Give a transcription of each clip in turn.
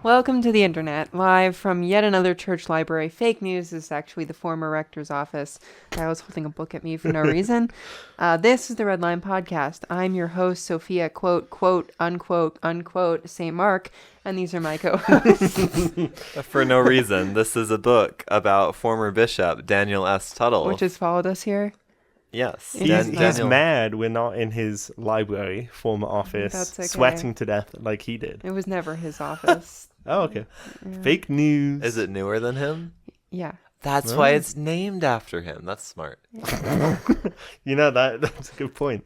Welcome to the internet, live from yet another church library. Fake news is actually the former rector's office. I was holding a book at me for no reason. This is the Red Line Podcast. I'm your host, Sophia, quote, unquote, St. Mark, and these are my co-hosts. For no reason. This is a book about former Bishop Daniel S. Tuttle. Which has followed us here. Yes. He's mad we're not in his library, former office, That's okay. sweating to death like he did. It was never his office. Oh, okay. Yeah. Fake news. Is it newer than him? Yeah. That's why it's named after him. That's smart. You know, that's a good point.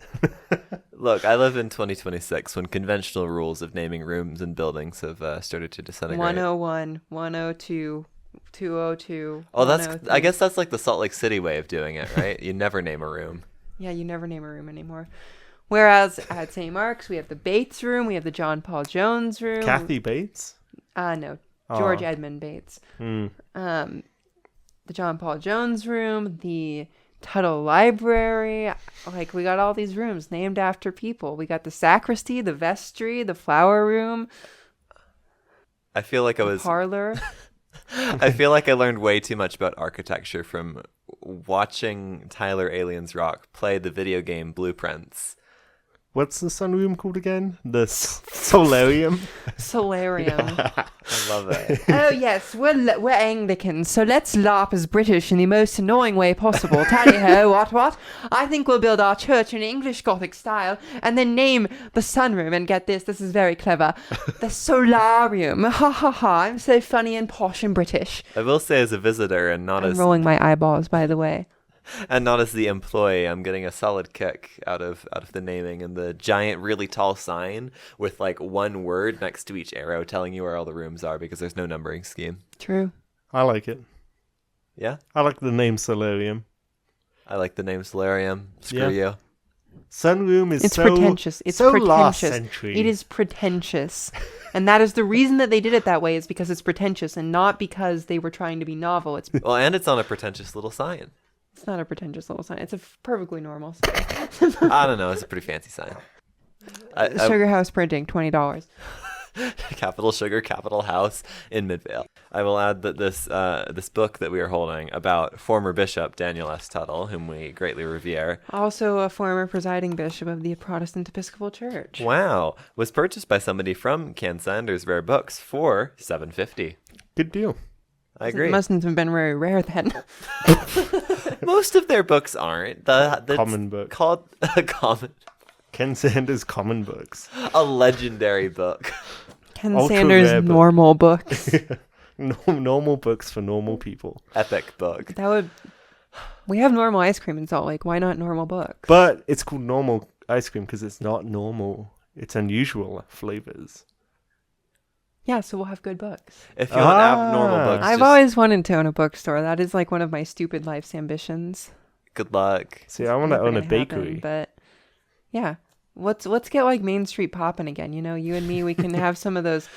Look, I live in 2026 when conventional rules of naming rooms and buildings have started to disintegrate. 101, 102, 202. Oh, I 103. guess that's like the Salt Lake City way of doing it, right? You never name a room. Yeah, you never name a room anymore. Whereas at St. Mark's, we have the Bates room, we have the John Paul Jones room. Kathy Bates? No, George Edmund Bates. The John Paul Jones room, the Tuttle Library. Like, we got all these rooms named after people. We got the sacristy, the vestry, the flower room. I feel like parlor. I feel like I learned way too much about architecture from watching Tyler Aliens Rock play the video game Blueprints. What's the sunroom called again? The solarium? Solarium. I love it. Oh, yes, we're Anglicans, so let's LARP as British in the most annoying way possible. Tally-ho, what? I think we'll build our church in English Gothic style and then name the sunroom, and get this is very clever, the solarium. Ha ha ha, I'm so funny and posh and British. I will say, as a visitor and not I'm as rolling my eyeballs, by the way. And not as the employee, I'm getting a solid kick out of the naming and the giant, really tall sign with like one word next to each arrow telling you where all the rooms are because there's no numbering scheme. True. I like it. Yeah? I like the name solarium. I like the name Solarium. Screw you. Sunroom is It's so pretentious. It's so pretentious. last century. It is pretentious. And that is the reason that they did it that way, is because it's pretentious and not because they were trying to be novel. It's Well, and it's on a pretentious little sign. It's not a pretentious little sign. It's a perfectly normal sign. I don't know. It's a pretty fancy sign. Sugar House Printing, $20. Capital Sugar, Capital House in Midvale. I will add that this book that we are holding about former Bishop Daniel S. Tuttle, whom we greatly revere. Also a former presiding bishop of the Protestant Episcopal Church. Wow. Was purchased by somebody from Ken Sanders' Rare Books for $7.50. Good deal. I agree. It mustn't have been very rare then. Most of their books aren't. The Common book. Called a common. Ken Sanders' Common Books. A legendary book. Ken Ultra Sanders' rare book. normal books. Normal books for normal people. Epic book. We have normal ice cream in Salt Lake. Why not normal books? But it's called normal ice cream because it's not normal. It's unusual flavors. Yeah, so we'll have good books. If you want abnormal books, I've always wanted to own a bookstore. That is like one of my stupid life's ambitions. good luck. See, I want to Never own a gonna happen, bakery. but yeah, let's get like Main Street popping again. You know, you and me, we can have some of those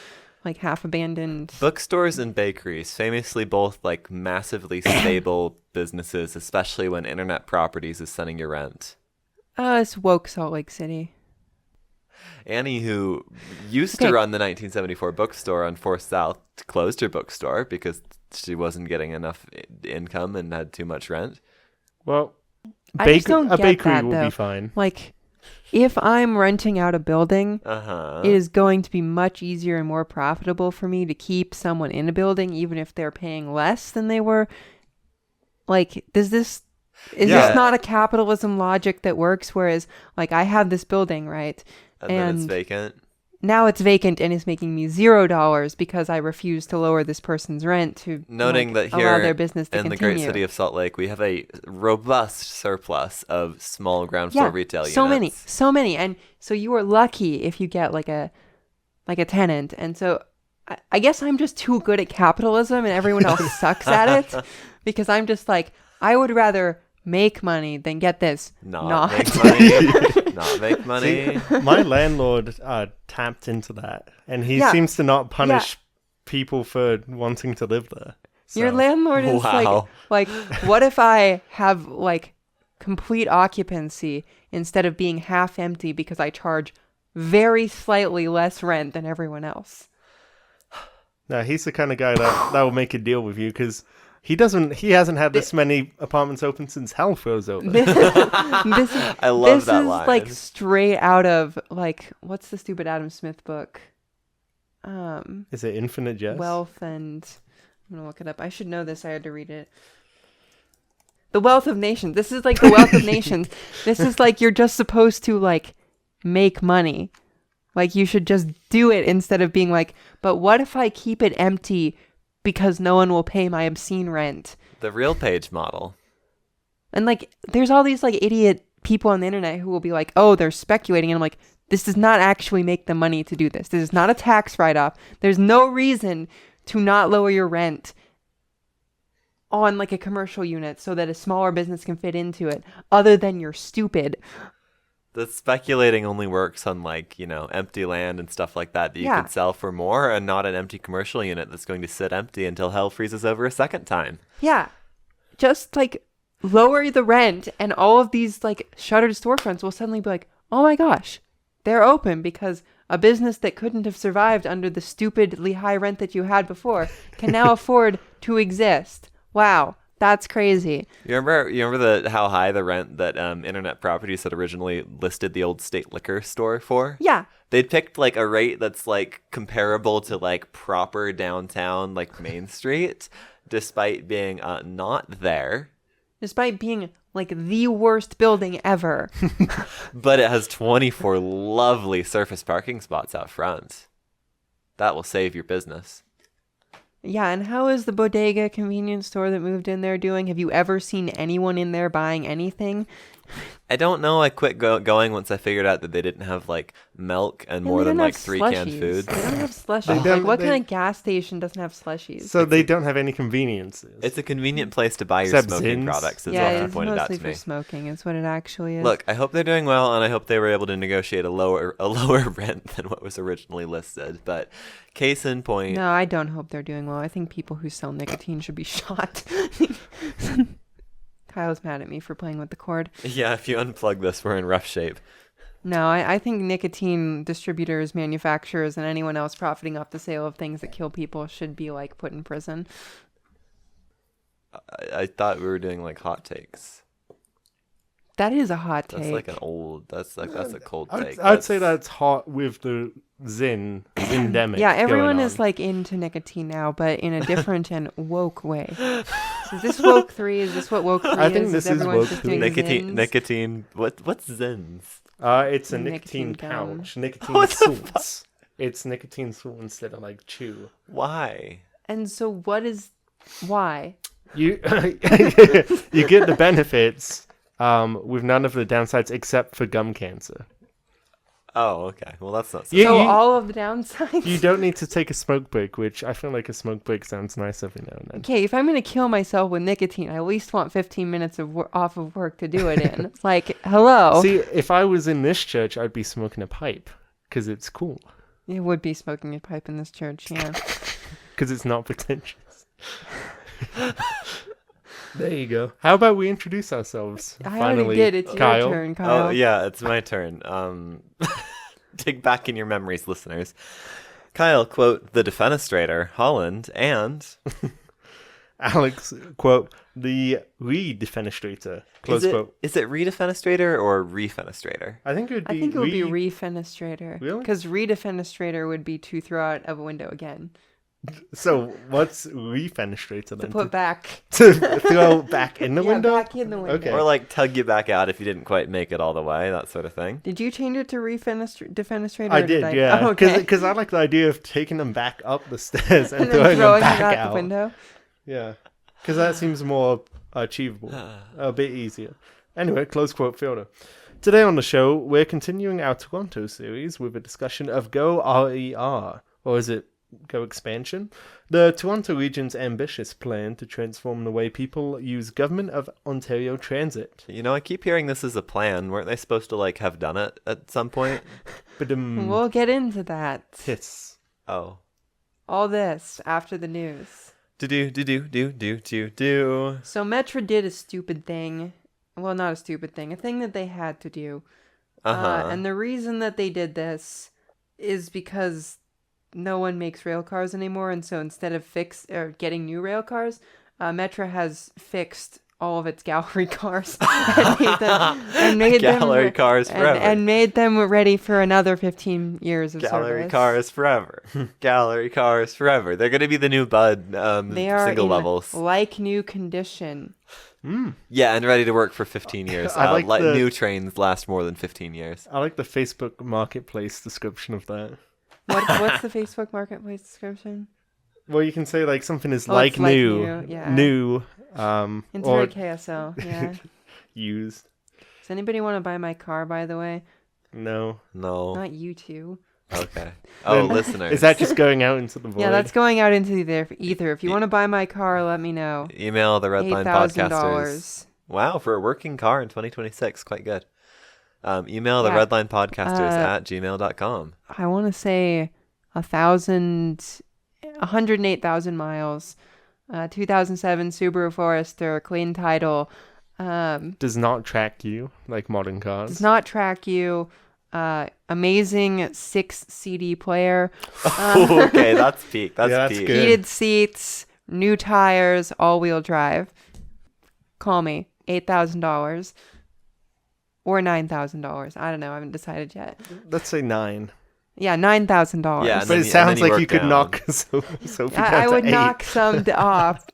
like half abandoned Bookstores and bakeries, famously both like massively stable businesses, especially when Internet Properties is sending you rent. It's woke Salt Lake City. Annie, who used to run the 1974 bookstore on 4th South, closed her bookstore because she wasn't getting enough income and had too much rent. Well, I just don't a get bakery that, will though. be fine. Like, if I'm renting out a building, Uh-huh. it is going to be much easier and more profitable for me to keep someone in a building, even if they're paying less than they were. Like, is this not a capitalism logic that works? Whereas, like, I have this building, right? And then it's vacant. Now it's vacant and is making me $0 because I refuse to lower this person's rent to Noting that allow here their business to in continue. the great city of Salt Lake, we have a robust surplus of small ground floor retail units. So many. And so you are lucky if you get like a tenant. And so I guess I'm just too good at capitalism and everyone else sucks at it, because I'm just like, I would rather make money than get this Not make money. Not make money. See, my landlord tapped into that, and he seems to not punish people for wanting to live there. So. Your landlord is like, what if I have like complete occupancy instead of being half empty because I charge very slightly less rent than everyone else? No, he's the kind of guy that will make a deal with you because he hasn't had this many apartments open since hell froze over. This I love that is line. like straight out of like what's the stupid Adam Smith book? Is it Infinite Jest? Wealth and I'm gonna look it up. I should know this. I had to read it. The Wealth of Nations. This is like the Wealth of Nations. This is like you're just supposed to like make money. Like you should just do it instead of being like, but what if I keep it empty because no one will pay my obscene rent? The real page model. And like there's all these like idiot people on the internet who will be like, oh, they're speculating. And I'm like, this does not actually make the money to do this. This is not a tax write-off. There's no reason to not lower your rent on like a commercial unit so that a smaller business can fit into it other than you're stupid. The speculating only works on like, empty land and stuff like that you can sell for more and not an empty commercial unit that's going to sit empty until hell freezes over a second time. Yeah. Just like lower the rent and all of these like shuttered storefronts will suddenly be like, oh my gosh, they're open because a business that couldn't have survived under the stupidly high rent that you had before can now afford to exist. Wow, that's crazy. You remember how high the rent that Internet Properties had originally listed the old state liquor store for? Yeah. They'd picked like a rate that's like comparable to like proper downtown like Main Street, despite being not there. Despite being like the worst building ever. But it has 24 lovely surface parking spots out front. That will save your business. Yeah, and how is the bodega convenience store that moved in there doing? Have you ever seen anyone in there buying anything? I don't know. I quit going once I figured out that they didn't have like milk and more than like 3 canned foods. They don't have slushies. Like, what kind of gas station doesn't have slushies? So they don't have any conveniences. It's a convenient place to buy your Except smoking Zins. products. Is yeah, what it's pointed out mostly to for me. smoking. It's what it actually is. Look, I hope they're doing well, and I hope they were able to negotiate a lower rent than what was originally listed. But case in point, No, I don't hope they're doing well. I think people who sell nicotine should be shot. Kyle's mad at me for playing with the cord. yeah, if you unplug this, we're in rough shape. No, I think nicotine distributors, manufacturers, and anyone else profiting off the sale of things that kill people should be like put in prison. I thought we were doing like hot takes. That is a hot take. That's like an old. That's a cold take. I'd say that's hot with the Zindemic. Yeah, everyone going is on. like into nicotine now, but in a different and woke way. So is this woke 3? Is this what woke 3 I think is? this is everyone woke just 3. doing Nicotine. Zins? Nicotine. What's Zins? It's a Nicotine nicotine gum. pouch. Nicotine What the salts. It's nicotine salt instead of like chew. Why? And so why? You you get the benefits with none of the downsides except for gum cancer. Oh, okay. Well, that's not so. You- So you- all of the downsides? You don't need to take a smoke break, which I feel like a smoke break sounds nice every now and then. Okay, if I'm going to kill myself with nicotine, I at least want 15 minutes off of work to do it in. It's like, hello. See, if I was in this church, I'd be smoking a pipe because it's cool. It would be smoking a pipe in this church, yeah. Because it's not pretentious. There you go. How about we introduce ourselves? I Finally, already did. It's Kyle. your turn, Kyle. Oh, yeah, it's my turn. Dig back in your memories, listeners. Kyle, quote, the defenestrator, Holland, and... Alex, quote, the re-defenestrator, close quote. Is it redefenestrator or refenestrator? I think it would be I think it would be refenestrator. Really? Because redefenestrator would be to throw out of a window again. So, what's refenestrator To then? put back. To throw back in the Yeah, window? back in the window. Okay. Or like tug you back out if you didn't quite make it all the way, that sort of thing. Did you change it to defenestrator? I or did, yeah. Oh, okay. Because I like the idea of taking them back up the stairs and, And then throwing them back out out. the window. Yeah. Because that seems more achievable. A bit easier. Anyway, close quote filter. Today on the show, we're continuing our Toronto series with a discussion of GO RER. Or is it Go Expansion? The Toronto region's ambitious plan to transform the way people use Government of Ontario Transit. You know, I keep hearing this is a plan. Weren't they supposed to like have done it at some point? But We'll get into that. piss. Oh. All this after the news. Do. So Metra did a stupid thing. Well, not a stupid thing. A thing that they had to do. Uh-huh. And the reason that they did this is because no one makes rail cars anymore, and so instead of getting new rail cars, Metra has fixed all of its gallery cars and made Gallery them, cars forever. and made them ready for another 15 years of Gallery service. cars forever. Gallery cars forever. They're going to be the new Bud They are single in levels. like new condition. Yeah, and ready to work for 15 years. I like the- New trains last more than 15 years. I like the Facebook Marketplace description of that. What's the Facebook Marketplace description? Well, you can say like something is Oh, like it's like new, new, yeah. new, or Insert KSL, yeah. used. Does anybody want to buy my car, by the way? No. No. Not you two. Okay. Oh, Then- listeners. Is that just going out into the void? Yeah, that's going out into the ether. If you want to buy my car, let me know. Email the Redline Podcasters. $8,000. Wow, for a working car in 2026. Quite good. Email the Yeah. Redline Podcasters at gmail.com. I want to say 108,000 miles. 2007 Subaru Forester, clean title. Does not track you like modern cars. Does not track you. Amazing 6 CD player. Okay, that's peak. That's Yeah, that's peak. good. Heated seats, new tires, all-wheel drive. Call me. $8,000 or $9,000. I don't know. I haven't decided yet. Let's say 9. Yeah, $9,000. Yeah, But then it you- sounds and then you like you work could down. knock Sophie down I to would 8. knock some off.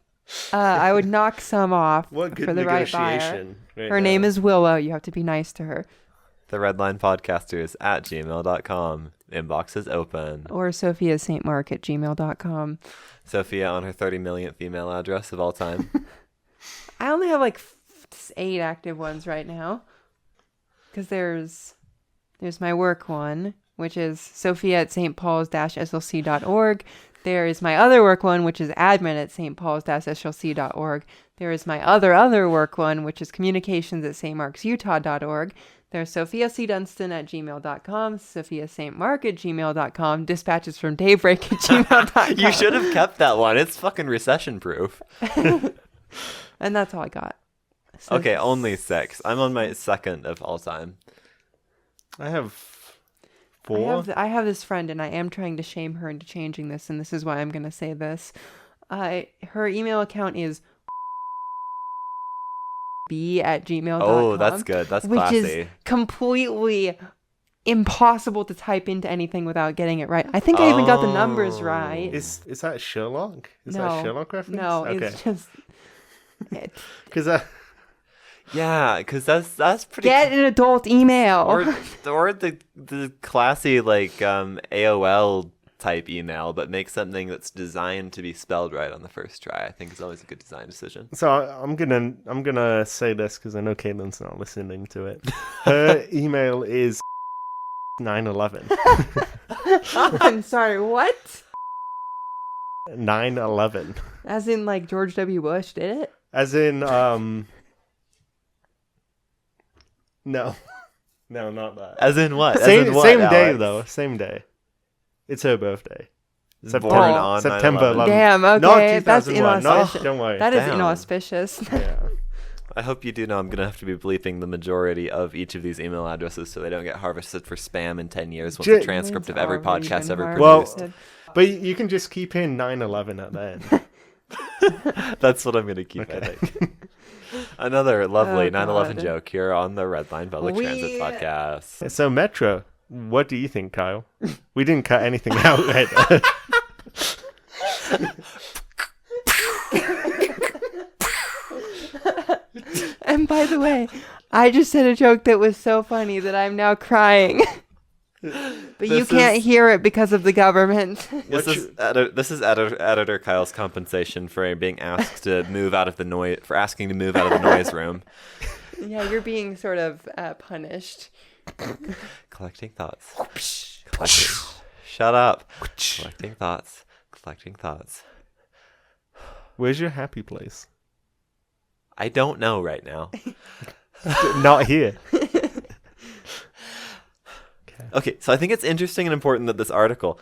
I would knock some off What good for the right buyer. negotiation. right Her now. name is Willow. You have to be nice to her. The Redline Podcasters at gmail.com. Inbox is open. Or Sophia St. Mark at gmail.com. Sophia on her 30 millionth email address of all time. I only have like 8 active ones right now. Because there's my work one, which is Sophia at stpauls-slc.org. There is my other work one, which is admin at stpauls-slc.org. There is my other work one, which is communications at stmarksutah.org. There's Sophia C. Dunstan at gmail.com, Sophia St. Mark at gmail.com, dispatches from daybreak at gmail.com. You should have kept that one. It's fucking recession proof. And that's all I got. So Okay, only 6. I'm on my second of all time. I have 4. I have this friend, and I am trying to shame her into changing this, and this is why I'm going to say this. Her email account is b@gmail.com. Oh, that's good. That's which classy. is completely impossible to type into anything without getting it right. I think I even got the numbers right. Is that Sherlock? Is No. that Sherlock reference? No, okay. it's just Because Yeah, because that's pretty. get an adult email. or the classy like AOL type email, but make something that's designed to be spelled right on the first try. I think is always a good design decision. so I'm gonna say this because I know Caitlin's not listening to it. Her email is 9/11. I'm sorry, what? 9/11. As in like George W. Bush did it? As in no, not that. As in what? As Same in what, same day Alex? though. Same day. It's her birthday. Born on September 9/11. 11th. Damn, Not okay, that's 2001. Not, inauspicious. don't worry. That is Damn. inauspicious. Yeah. I hope you do know I'm going to have to be bleeping the majority of each of these email addresses so they don't get harvested for spam in 10 years once J- the transcript of every It's already podcast been ever Well- produced. But you can just keep in 9/11 at the end. That's what I'm going to keep, I Okay. think. Another lovely Oh, 9/11 God. joke here on the Redline Public Transit Podcast. So Metro, what do you think, Kyle? We didn't cut anything out right. And by the way, I just said a joke that was so funny that I'm now crying. But you This can't is- hear it because of the government. This is editor Kyle's compensation for being asked to move out of the noise, for asking to move out of the noise room. Yeah, you're being sort of punished. Collecting thoughts. Collecting. Shut up. Collecting thoughts. Collecting thoughts. Where's your happy place? I don't know right now. Not here. Okay, so I think it's interesting and important that this article,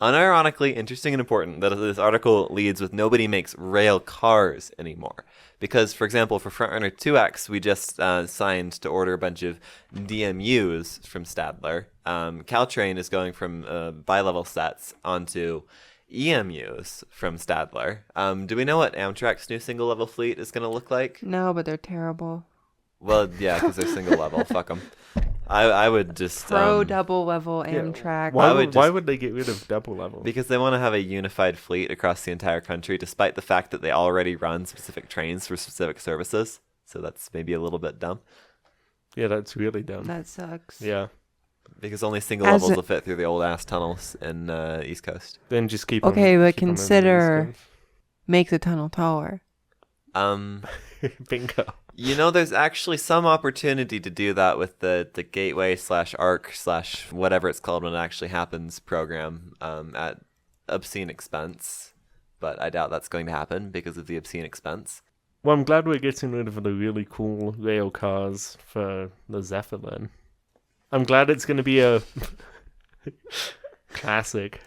Unironically, interesting and important that this article leads with nobody makes rail cars anymore. Because, for example, for Frontrunner 2X, we just signed to order a bunch of DMUs from Stadler. Caltrain is going from bi-level sets onto EMUs from Stadler. Do we know what Amtrak's new single-level fleet is going to look like? No, but they're terrible. Well, yeah, because they're single-level. Fuck them. I would just... Pro double level Amtrak. Why would they get rid of double level? Because they want to have a unified fleet across the entire country, despite the fact that they already run specific trains for specific services. So that's maybe a little bit dumb. Yeah, that's really dumb. That sucks. Yeah. Because only single levels will fit through the old ass tunnels in East Coast. Then just keep Okay, on, but keep on consider make the tunnel taller. Bingo. You know, there's actually some opportunity to do that with the Gateway /ARC/ whatever it's called when it actually happens program at obscene expense. But I doubt that's going to happen because of the obscene expense. Well, I'm glad we're getting rid of the really cool rail cars for the Zephyr then. I'm glad it's going to be a classic.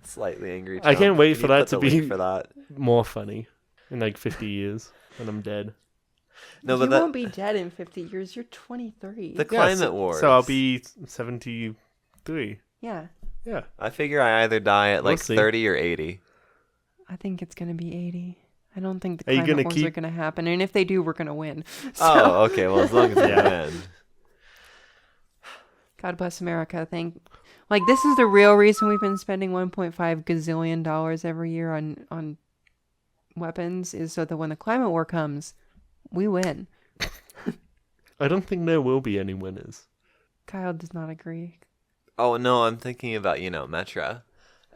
Slightly angry. I can't wait Can for you that put to the be link for that. more funny in like 50 years when I'm dead. No, You but won't be dead in 50 years. You're 23. the climate wars. So I'll be 73. Yeah, Yeah. I figure I either die at We'll like see. 30 or 80. I think it's going to be 80. I don't think the Are you climate gonna wars keep- are going to happen. And if they do, we're going to win. So, Oh, okay. Well, as long as Yeah. I win. God bless America. This is the real reason we've been spending $1.5 gazillion every year on weapons, is so that when the climate war comes, we win. I don't think there will be any winners. Kyle does not agree. Oh, no, I'm thinking about, Metra.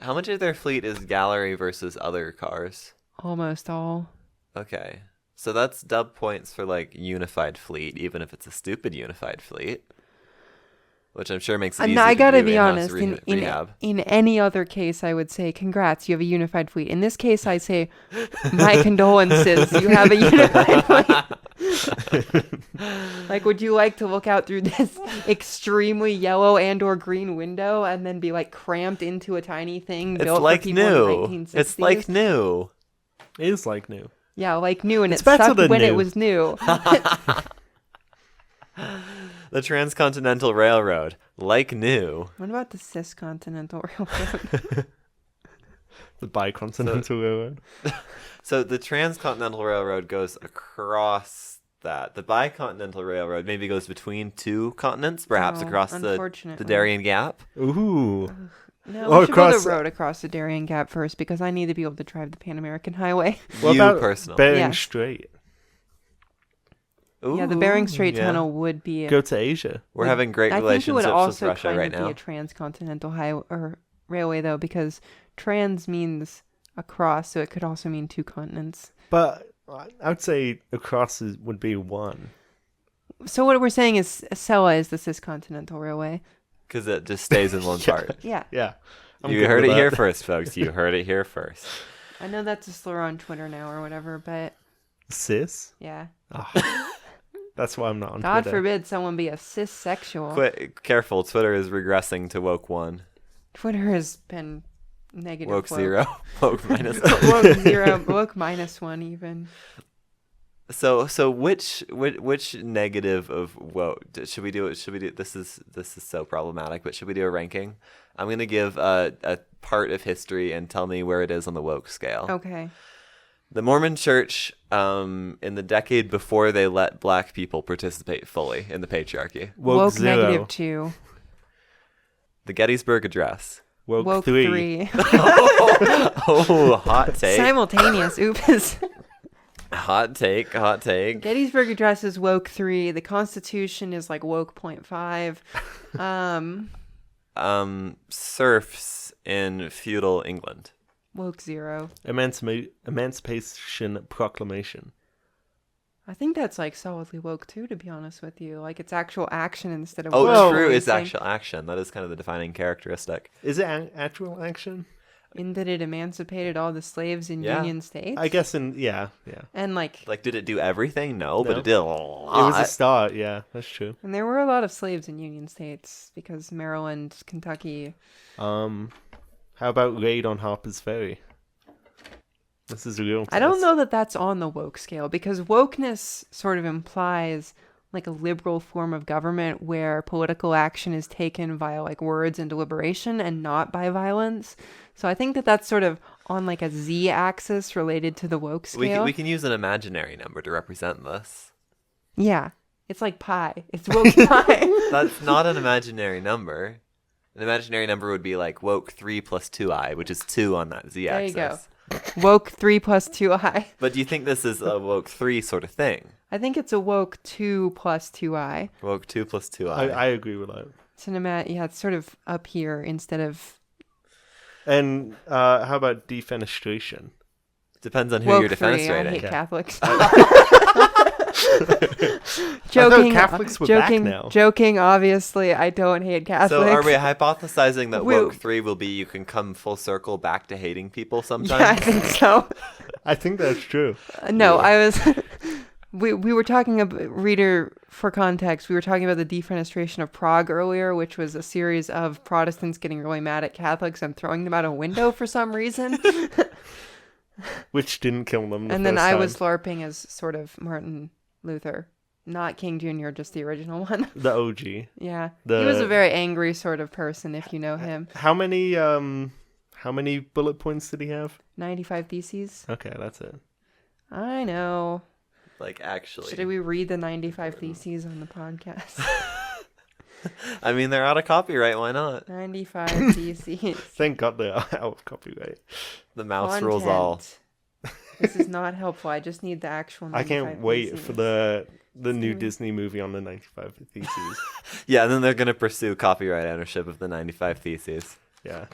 How much of their fleet is gallery versus other cars? Almost all. Okay. So that's dub points for, unified fleet, even if it's a stupid unified fleet. Which I'm sure makes it easier I to gotta do be in-house honest. rehab. In any other case, I would say, congrats, you have a unified fleet. In this case, I say, my condolences, you have a unified fleet. Would you like to look out through this extremely yellow and/or green window and then be cramped into a tiny thing It's built like for people in the new. 1960s? It's like new. It is like new. Yeah, like new, and It's it better sucked than when it new. was new. The Transcontinental Railroad. Like new. What about the Ciscontinental Railroad? The Bicontinental Railroad. So the Transcontinental Railroad goes across that. The Bicontinental Railroad maybe goes between two continents, perhaps Oh, across the unfortunately. Darien Gap. Ooh. No, Or we should build across- a road across the Darien Gap first because I need to be able to drive the Pan American Highway. What you about personally. Bering Yeah. Strait? Yeah, the Bering Strait yeah. Tunnel would be. Go to Asia. We're having great I think it would relationships with also Russia kind right of now. be a transcontinental highway or railway though, because trans means across, so it could also mean two continents. But I would say across would be one. So what we're saying is Acela is the Ciscontinental Railway. Because it just stays in one part. Yeah, Yeah. I'm You good heard with it here that. first, folks. You heard it here first. I know that's a slur on Twitter now or whatever, but Cis? yeah. Oh. That's why I'm not on God Twitter. forbid someone be a cissexual. Careful, Twitter is regressing to woke 1. Twitter has been negative. Woke 0. Woke minus 1. Woke 0. Woke -1 even. So which negative of woke should we do? This is so problematic, but should we do a ranking? I'm gonna give a part of history and tell me where it is on the woke scale. Okay. The Mormon Church, in the decade before they let black people participate fully in the patriarchy. Woke 0. -2. The Gettysburg Address. Woke 3. 3. Oh, hot take. Simultaneous. Oops. Hot take. Gettysburg Address is woke 3. The Constitution is woke 0.5. Serfs in feudal England. Woke 0. Emancipation Proclamation. I think that's solidly woke 2, to be honest with you. It's actual action instead of Oh, word true. It's policing. actual action. That is kind of the defining characteristic. Is it actual action? In that it emancipated all the slaves in Yeah. Union states. I guess yeah. And Did it do everything? No, but No. it did a lot. It was a start, yeah, that's true. and there were a lot of slaves in Union states because Maryland, Kentucky. How about raid on Harper's Ferry? This is a real test. I don't know that that's on the woke scale, because wokeness sort of implies like a liberal form of government where political action is taken via like words and deliberation and not by violence. So I think that that's sort of on like a z-axis related to the woke scale. We can use an imaginary number to represent this. Yeah, it's like pi. It's woke pi. That's not an imaginary number. An imaginary number would be like woke 3 plus 2i, which is 2 on that z-axis. There you go. Woke 3 plus 2i. But do you think this is a woke 3 sort of thing? I think it's a woke 2 plus 2i. Woke 2 plus 2i. I agree with that. Yeah, it's sort of up here instead of... And how about defenestration? Depends on who woke you're 3. I defenestrating. hate Catholics. Joking, Catholics were back now. Joking, obviously, I don't hate Catholics. So are we hypothesizing that We- woke 3 will be you can come full circle back to hating people sometimes? Yeah, I think so. I think that's true. No, I was... we were talking about, reader, for context, we were talking about the defenestration of Prague earlier, which was a series of Protestants getting really mad at Catholics and throwing them out a window for some reason. Which didn't kill them. And then I was LARPing as sort of Martin Luther. Not King Jr., just the original one. The OG. Yeah. He was a very angry sort of person, if you know him. How many bullet points did he have? 95 Theses. Okay, that's it. I know. Like, actually. Should we read the 95 Theses on the podcast? I mean, they're out of copyright. Why not? 95 Theses. Thank God they're out of copyright. The mouse rules all. This is not helpful. I just need the actual 95 I can't wait Theses. for the new Disney movie on the 95 Theses. Yeah, and then they're going to pursue copyright ownership of the 95 Theses. Yeah.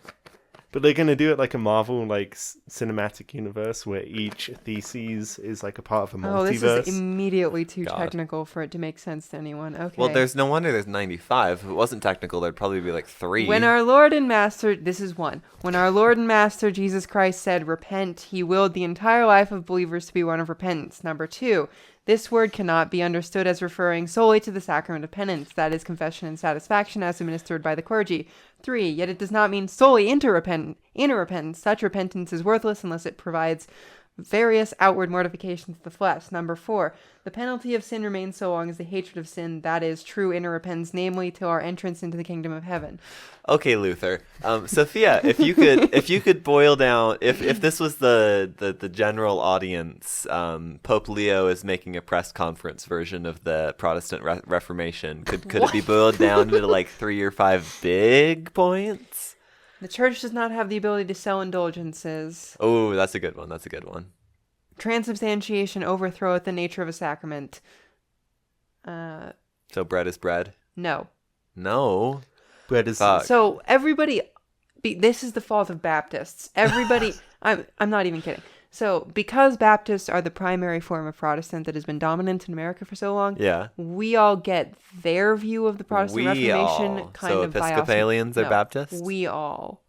But they're going to do it like a Marvel cinematic universe where each thesis is like a part of a multiverse. Oh, this is immediately too God. technical for it to make sense to anyone. Okay. Well, there's no wonder there's 95. If it wasn't technical, there'd probably be like 3. When our Lord and Master, this is one. When our Lord and Master Jesus Christ said, repent, he willed the entire life of believers to be one of repentance. Number 2, this word cannot be understood as referring solely to the sacrament of penance, that is, confession and satisfaction as administered by the clergy. 3, yet it does not mean solely inner repentance. Such repentance is worthless unless it provides various outward mortifications of the flesh. Number 4, the penalty of sin remains so long as the hatred of sin, that is, true inner repentance, namely till our entrance into the kingdom of heaven. Okay, Luther. Sophia, if you could boil down, if this was the general audience, Pope Leo is making a press conference version of the Protestant Reformation. Could it be boiled down to like 3 or 5 big points? The church does not have the ability to sell indulgences. Oh, that's a good one. Transubstantiation overthroweth the nature of a sacrament. So bread is bread? No. No. Bread is... Fuck. So everybody, this is the fault of Baptists. Everybody, I'm not even kidding. So because Baptists are the primary form of Protestant that has been dominant in America for so long, Yeah. we all get their view of the Protestant Reformation kind so of by Episcopalians are no, Baptists? We all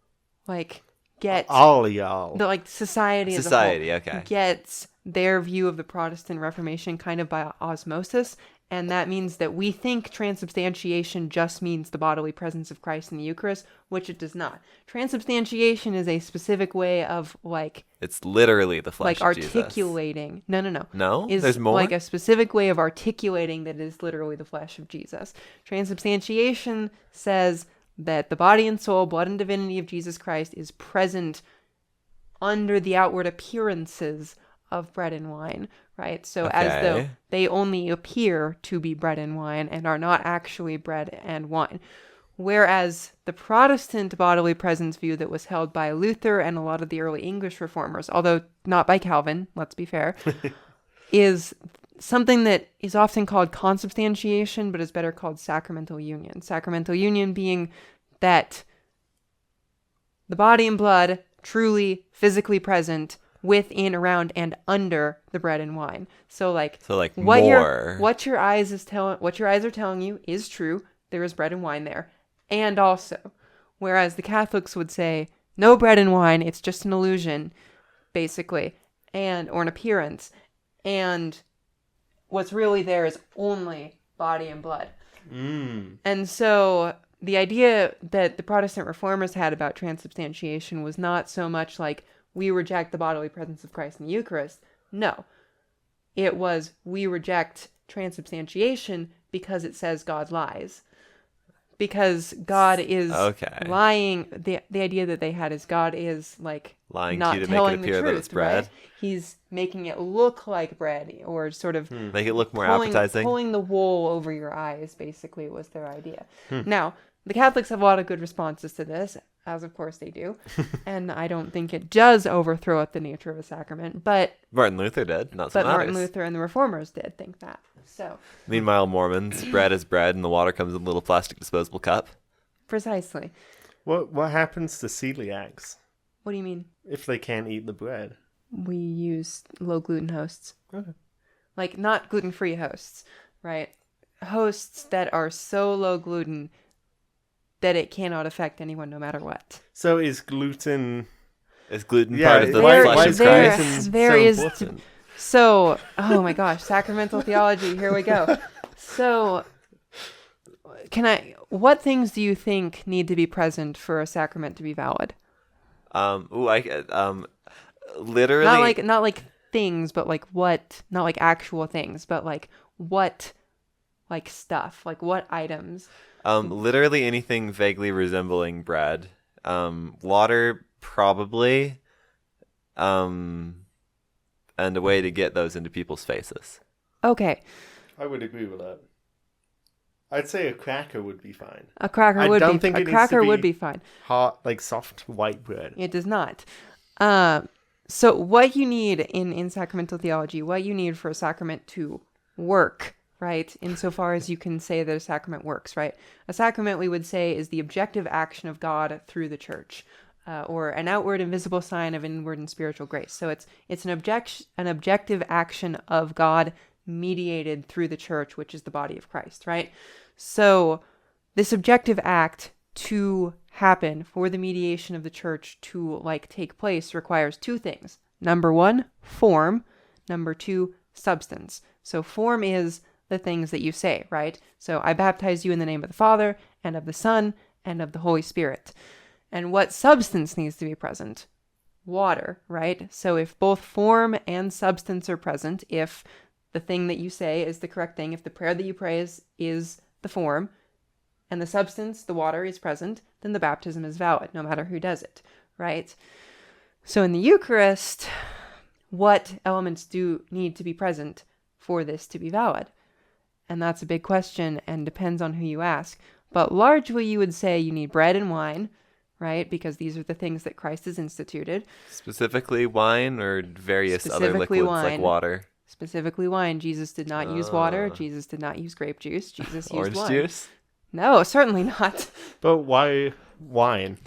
get all y'all. the society as Society, a whole okay. gets their view of the Protestant Reformation kind of by osmosis, and that means that we think transubstantiation just means the bodily presence of Christ in the Eucharist, which it does not. Transubstantiation is a specific way of It's literally the flesh of Jesus. articulating. No. No? Is There's more? like a specific way of articulating that it is literally the flesh of Jesus. Transubstantiation says that the body and soul, blood and divinity of Jesus Christ is present under the outward appearances of bread and wine, right? So as though Okay. they only appear to be bread and wine and are not actually bread and wine. Whereas the Protestant bodily presence view that was held by Luther and a lot of the early English reformers, although not by Calvin, let's be fair, is something that is often called consubstantiation, but is better called sacramental union. Sacramental union being that the body and blood truly physically present within, around, and under the bread and wine. So what more. what your eyes are telling you is true. There is bread and wine there. And also, whereas the Catholics would say, no bread and wine, it's just an illusion, basically, or an appearance. And what's really there is only body and blood. And so the idea that the Protestant reformers had about transubstantiation was not so much like we reject the bodily presence of Christ in the Eucharist. No. It was we reject transubstantiation because it says God lies. Because God is lying. The idea that they had is God is like lying not to you to telling make it appear the that truth, it's bread. right? He's making it look like bread, or sort of Make it look more appetizing. pulling the wool over your eyes, basically, was their idea. Now, the Catholics have a lot of good responses to this, as of course they do. And I don't think it does overthrow the nature of a sacrament, but Martin Luther did, not so but matters. Martin Luther and the Reformers did think that. So Meanwhile, Mormons, bread is bread, and the water comes in a little plastic disposable cup. precisely. What happens to celiacs What do you mean? if they can't eat the bread? We use low gluten hosts. Okay. Like, not gluten-free hosts, right? Hosts that are so low gluten that it cannot affect anyone no matter what. So is gluten... Is gluten Yeah, part of the there- flesh of there- Christ? there so is- important? So, oh my gosh, sacramental theology, here we go. So, what things do you think need to be present for a sacrament to be valid? Literally, Not like things, but like what, not like actual things, but like what, like stuff, like what items. literally anything vaguely resembling bread. Water, probably. And a way to get those into people's faces. Okay, I would agree with that. I'd say a cracker would be fine. a cracker I would don't be think a it needs cracker to would be- be fine. Hot, like soft white bread. It does not. So what you need in sacramental theology, what you need for a sacrament to work, right? Insofar as you can say that a sacrament works, right? A sacrament, we would say, is the objective action of God through the church, or an outward and visible sign of inward and spiritual grace. So it's an objective action of God mediated through the church, which is the body of Christ, right? So this objective act to happen for the mediation of the church to like take place requires two things. Number one, form. Number two, substance. So form is the things that you say, right? So I baptize you in the name of the Father and of the Son and of the Holy Spirit. And what substance needs to be present? Water, right? So if both form and substance are present, if the thing that you say is the correct thing, if the prayer that you pray is the form, and the substance, the water, is present, then the baptism is valid, no matter who does it, right? So in the Eucharist, what elements do need to be present for this to be valid? And that's a big question and depends on who you ask. But largely you would say you need bread and wine, right? Because these are the things that Christ has instituted. Specifically wine or various other Specifically liquids like wine. water? Specifically wine. Jesus did not use water. Jesus did not use grape juice. Jesus used Orange wine. juice? No, certainly not. But why wine?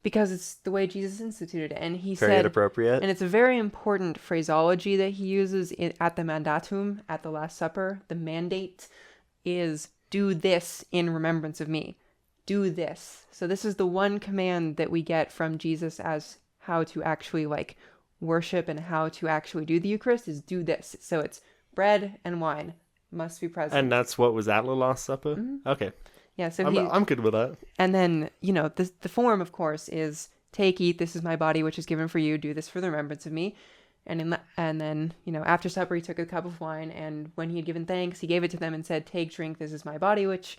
Because it's the way Jesus instituted it. And he Very said, inappropriate. and it's a very important phraseology that he uses at the mandatum, at the Last Supper. The mandate is do this in remembrance of me. Do this. So this is the one command that we get from Jesus as how to actually like worship and how to actually do the Eucharist is do this. So it's bread and wine must be present. And that's what was at the Last Supper? Mm-hmm. Okay. Yeah, so I'm good with that. and then, the form, of course, is take, eat, this is my body, which is given for you, do this for the remembrance of me. And then, after supper, he took a cup of wine, and when he had given thanks, he gave it to them and said, take, drink, this is my body, which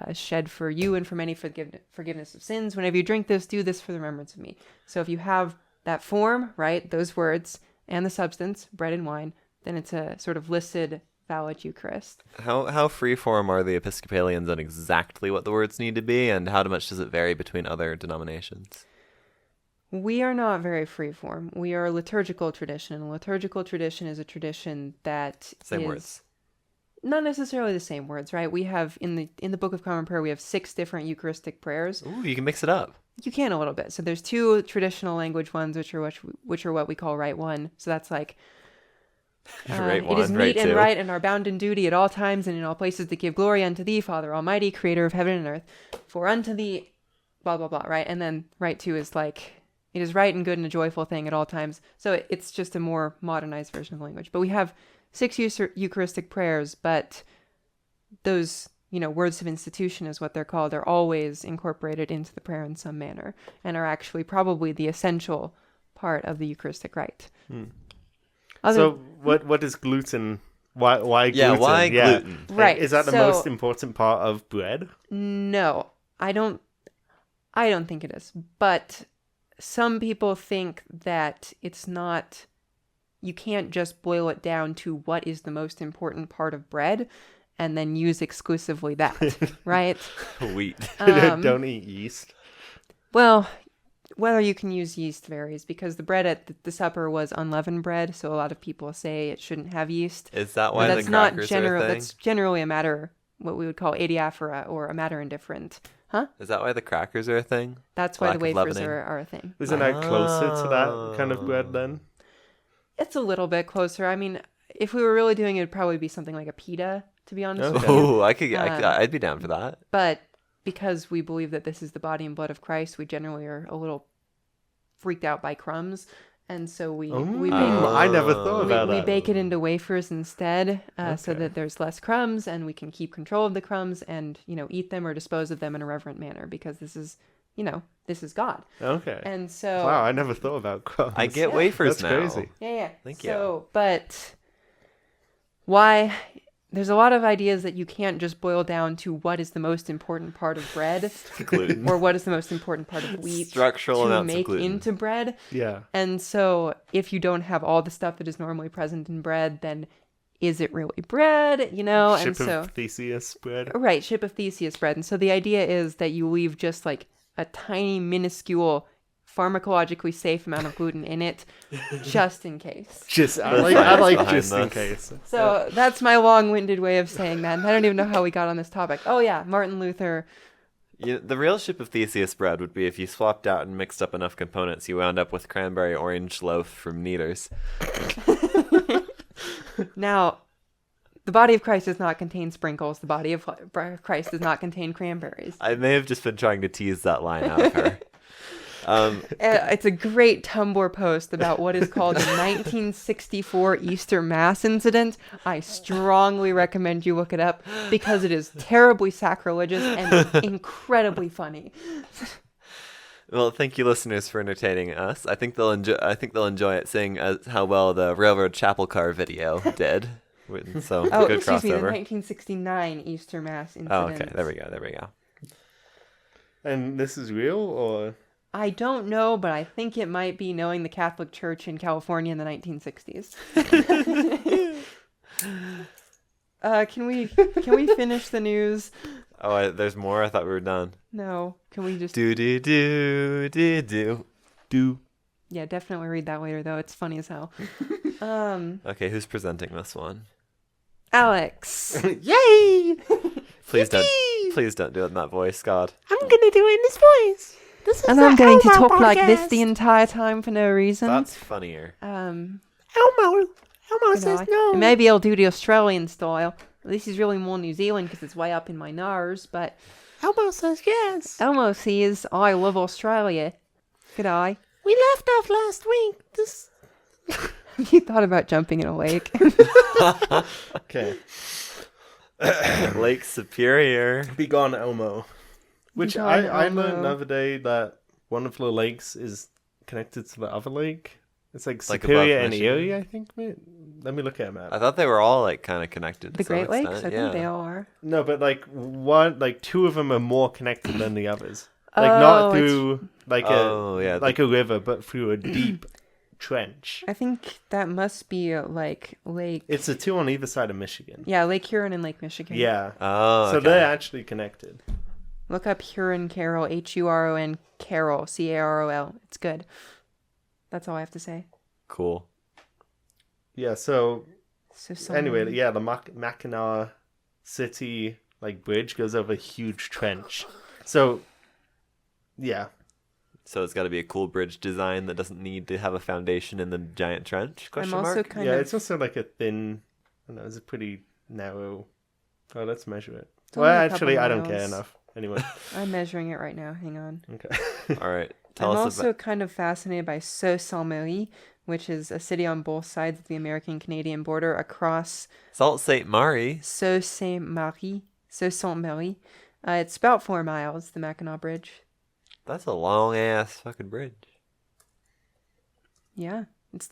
is shed for you and for many forgiveness of sins. Whenever you drink this, do this for the remembrance of me. So if you have that form, right, those words, and the substance, bread and wine, then it's a sort of listed valid Eucharist. How freeform are the Episcopalians on exactly what the words need to be, and how much does it vary between other denominations? We are not very freeform. We are a liturgical tradition. A liturgical tradition is a tradition that Same is words. not necessarily the same words, right? We have in the Book of Common Prayer, we have 6 different Eucharistic prayers. Ooh, you can mix it up. You can a little bit. So there's 2 traditional language ones, which are what we call Rite 1. So that's like Rite it is 1, meet Rite and 2. right and are bound in duty at all times and in all places to give glory unto thee, Father Almighty, Creator of heaven and earth. For unto thee, blah blah blah, right? And then Rite 2 is like it is right and good and a joyful thing at all times. So it's just a more modernized version of language. But we have 6 Eucharistic prayers, but those words of institution is what they're called, are always incorporated into the prayer in some manner and are actually probably the essential part of the Eucharistic rite. So what is gluten? Why gluten? Yeah, why gluten? Right. Is that the so- most important part of bread? No, I don't think it is. But some people think that it's not, you can't just boil it down to what is the most important part of bread and then use exclusively that, right? Wheat. Don't eat yeast. Well, whether you can use yeast varies because the bread at the supper was unleavened bread, so a lot of people say it shouldn't have yeast. Is that But why the that's not crackers are a general. thing? That's generally a matter, what we would call adiaphora, or a matter indifferent. Huh? Is that why the crackers are a thing? That's why Lack the of wafers leavening? are a thing. Isn't that closer to that kind of bread then? It's a little bit closer. I mean, if we were really doing it, it'd probably be something like a pita, to be honest with you. Oh, I'd be down for that. But because we believe that this is the body and blood of Christ, we generally are a little freaked out by crumbs. And so we bake, I never thought about we that. bake it into wafers instead, so Okay. that there's less crumbs and we can keep control of the crumbs and, eat them or dispose of them in a reverent manner because this is God. Okay. And so... Wow, I never thought about crumbs. I get wafers That's now. crazy. Yeah. Thank you. So, but why? There's a lot of ideas that you can't just boil down to what is the most important part of bread Gluten. or what is the most important part of wheat Structural to amounts of make gluten. into bread. Yeah. And so if you don't have all the stuff that is normally present in bread, then is it really bread? And Ship so of Theseus bread. right, ship of Theseus bread. And so the idea is that you leave just like a tiny minuscule pharmacologically safe amount of gluten in it just in case. Just I The like science behind just in this. case. So that's my long-winded way of saying that. And I don't even know how we got on this topic. Oh yeah, Martin Luther. The real ship of Theseus bread would be if you swapped out and mixed up enough components, you wound up with cranberry orange loaf from Kneaders. Now, the body of Christ does not contain sprinkles. The body of Christ does not contain cranberries. I may have just been trying to tease that line out of her. It's a great Tumblr post about what is called the 1964 Easter Mass incident. I strongly recommend you look it up because it is terribly sacrilegious and incredibly funny. Well, thank you, listeners, for entertaining us. I think they'll enjoy it, seeing how well the Railroad Chapel Car video did. So Oh, good excuse me, the crossover. 1969 Easter Mass incident. Oh, okay. There we go. And this is real or I don't know, but I think it might be knowing the Catholic Church in California in the 1960s. Can we finish the news? Oh, there's more. I thought we were done. No. Can we just... Do. Yeah, definitely read that later, though. It's funny as hell. Okay, who's presenting this one? Alex. Yay! Please don't do it in that voice, God. I'm gonna do it in this voice. This is And I'm going to talk like this the entire time for no reason. That's funnier. Elmo You says know, no. and maybe I'll do the Australian style. This is really more New Zealand because it's way up in my nose, but Elmo says yes. Elmo says, I love Australia. G'day. We left off last week. This. Have you thought about jumping in a lake? Okay. Lake Superior. Be gone, Elmo. Which Be I gone, learned Elmo. the other day that one of the lakes is connected to the other lake. It's like Like Superior above and Michigan? Erie, I think. Let me look at a map. I thought they were all like kind of connected. The to some Great Lakes? extent. I think they all are. No, but two of them are more connected than the others. Like not Oh, through yeah, like a river, but through a deep trench. I think that must be like Lake... It's the two on either side of Michigan. Yeah, Lake Huron and Lake Michigan. Yeah. Oh, So okay. they're actually connected. Look up Huron Carroll, Huron Carroll, Carol. It's good. That's all I have to say. Cool. Yeah. So So anyway, yeah, the Mackinac City bridge goes over a huge trench. So yeah, So it's got to be a cool bridge design that doesn't need to have a foundation in the giant trench? I'm Question also mark. kind yeah, of... it's also like a thin. I don't know, it's a pretty narrow. Oh, let's measure it. It's Well, only a couple actually, I don't care miles. enough. Anyway, I'm measuring it right now. Hang on. okay. All right. Tell I'm us also about. kind of fascinated by Sault-Saint-Marie, which is a city on both sides of the American-Canadian border across Sault Ste. Marie. Sault-Saint-Marie. so Saint-Marie. It's about 4 miles, the Mackinac Bridge. That's a long ass fucking bridge. Yeah, it's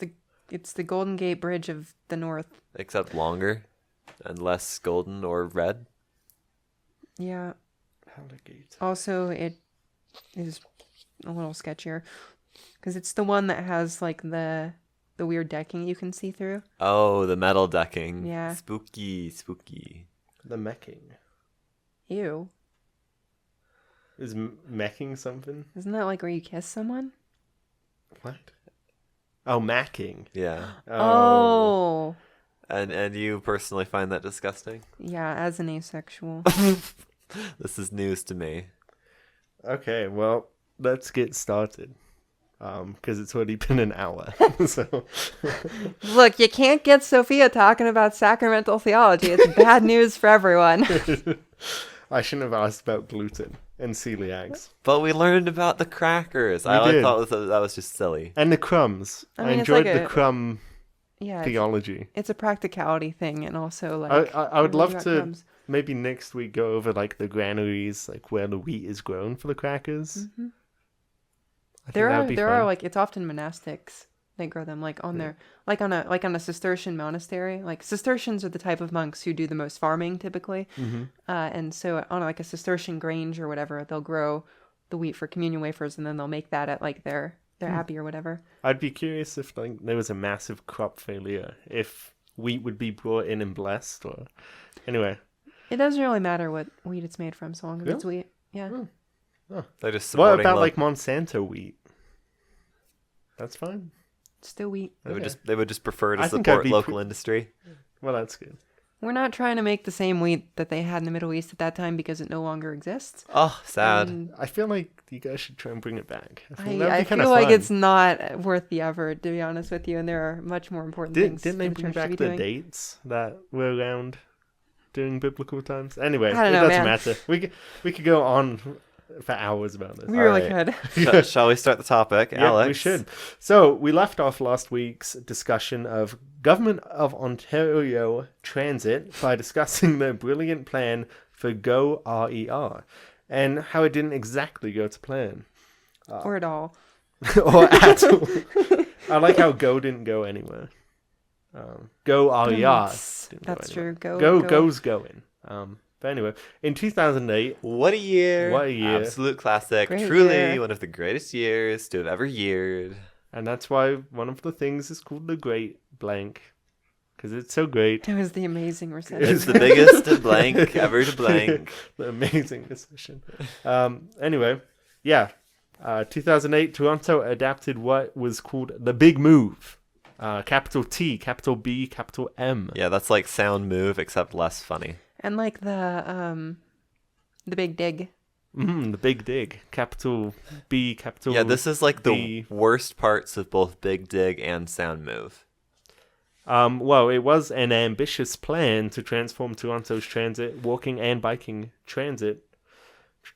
the Golden Gate Bridge of the North. Except longer and less golden or red. Yeah. Alligator. Also, it is a little sketchier because it's the one that has like the weird decking you can see through. Oh, the metal decking. Yeah. Spooky, spooky. The mecking. Ew. Is mecking something? Isn't that like where you kiss someone? What? Oh, macking. Yeah. Oh. And you personally find that disgusting? Yeah, as an asexual. This is news to me. Okay, well, let's get started. Because it's already been an hour. So Look, you can't get Sophia talking about sacramental theology. It's bad news for everyone. I shouldn't have asked about gluten and celiacs. But we learned about the crackers. We I did. thought that was just silly. And the crumbs. I I, mean, it's enjoyed like the crumb Yeah, theology. it's a practicality thing, and also like I would really love about to crumbs. maybe next week go over like the granaries, like where the wheat is grown for the crackers. Mhm. I think There that are would be there fun. are like it's often monastics. They grow them like on their like on a Cistercian monastery. Like Cistercians are the type of monks who do the most farming typically, Mhm. and so on like a Cistercian grange or whatever, they'll grow the wheat for communion wafers, and then they'll make that at like their abbey or whatever. I'd be curious if like there was a massive crop failure, if wheat would be brought in and blessed, or anyway. It doesn't really matter what wheat it's made from, so long as it's wheat. Yeah. They're just What supporting about lo- like Monsanto wheat? That's fine. Still wheat. They Okay. would just prefer to I think I'd support be local industry. Well, that's good. We're not trying to make the same wheat that they had in the Middle East at that time because it no longer exists. Oh, sad. And I feel like you guys should try and bring it back. I think I that'd be kind feel of like fun. it's not worth the effort, to be honest with you, and there are much more important things. Didn't they in bring church to back be the doing. dates that were around during biblical times? Anyway, I don't it know, doesn't man. matter. We could go on for hours about this. We really Alright. could. Shall we start the topic, Yeah, Alex? we should. So we left off last week's discussion of Government of Ontario Transit by discussing their brilliant plan for GO RER and how it didn't exactly go to plan. Or at all. Or at all. I like how Go didn't go anywhere. Go RER Yes, didn't go that's anywhere. true. Go goes going. But anyway, in 2008, What a year. What a year. Absolute classic. Great Truly year. one of the greatest years to have ever yeared. and that's why one of the things is called the Great Blank, because it's so great. It was the amazing recession. It's the biggest to blank ever to blank. The amazing recession. Anyway, yeah. 2008, Toronto adapted what was called the Big Move. Capital T, capital B, capital M. Yeah, that's like sound move except less funny. And like the big dig. The Big Dig. Capital B, capital Yeah, this is like the B. worst parts of both Big Dig and Sound Move. Well, it was an ambitious plan to transform Toronto's transit, walking and biking transit,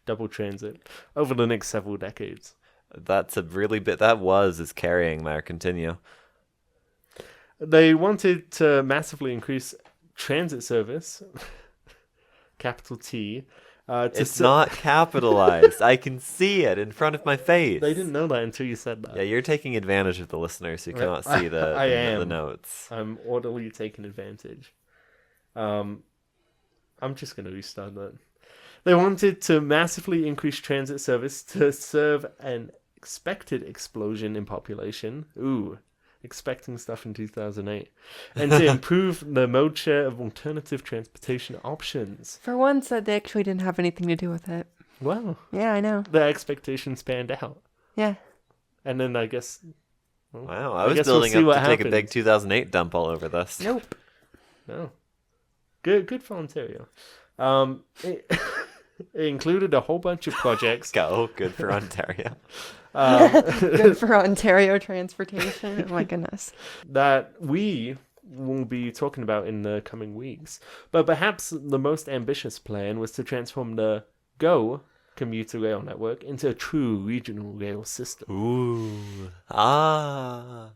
double transit, over the next several decades. That's a really bit. That is carrying there. Continue. They wanted to massively increase transit service, capital T. It's not capitalized. I can see it in front of my face. They didn't know that until you said that. Yeah, you're taking advantage of the listeners who cannot see the I am. the notes. I'm orderly taking advantage. I'm just going to restart that. They wanted to massively increase transit service to serve an expected explosion in population. Ooh, expecting stuff in 2008. And to improve the mode share of alternative transportation options. For once, that they actually didn't have anything to do with it. Wow, Yeah, I know. the expectations panned out. Yeah. And then I guess... Wow, I was guess we'll building see up what to take a big happens. 2008 dump all over this. Nope. No. Good for Ontario. It, it included a whole bunch of projects. Go, good for Ontario. Good for Ontario transportation. Oh my goodness. That we will be talking about in the coming weeks. But perhaps the most ambitious plan was to transform the GO commuter rail network into a true regional rail system. Ooh, ah.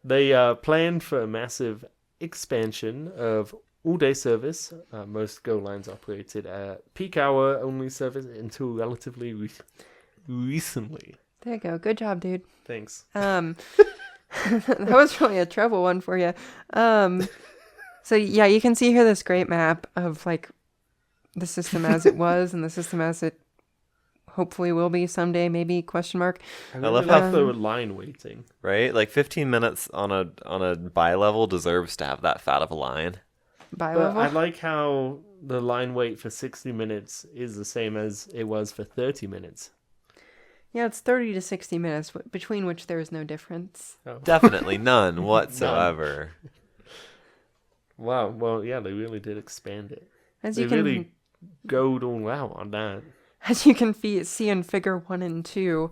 They planned for a massive expansion of all-day service. Most Go lines operated at peak hour only service until relatively recently. There you go. Good job, dude. Thanks. That was really a trouble one for you. So yeah, you can see here this great map of like the system as it was and the system as it hopefully will be someday, maybe, question mark. I love really how- like the line waiting. Right? Like 15 minutes on a bi-level deserves to have that fat of a line. By But level. I like how the line wait for 60 minutes is the same as it was for 30 minutes. Yeah, it's 30 to 60 minutes, between which there is no difference. Oh. Definitely none whatsoever. Wow. Well, yeah, they really did expand it. As They you can really goed all out on that. As you can see in Figure 1 and 2,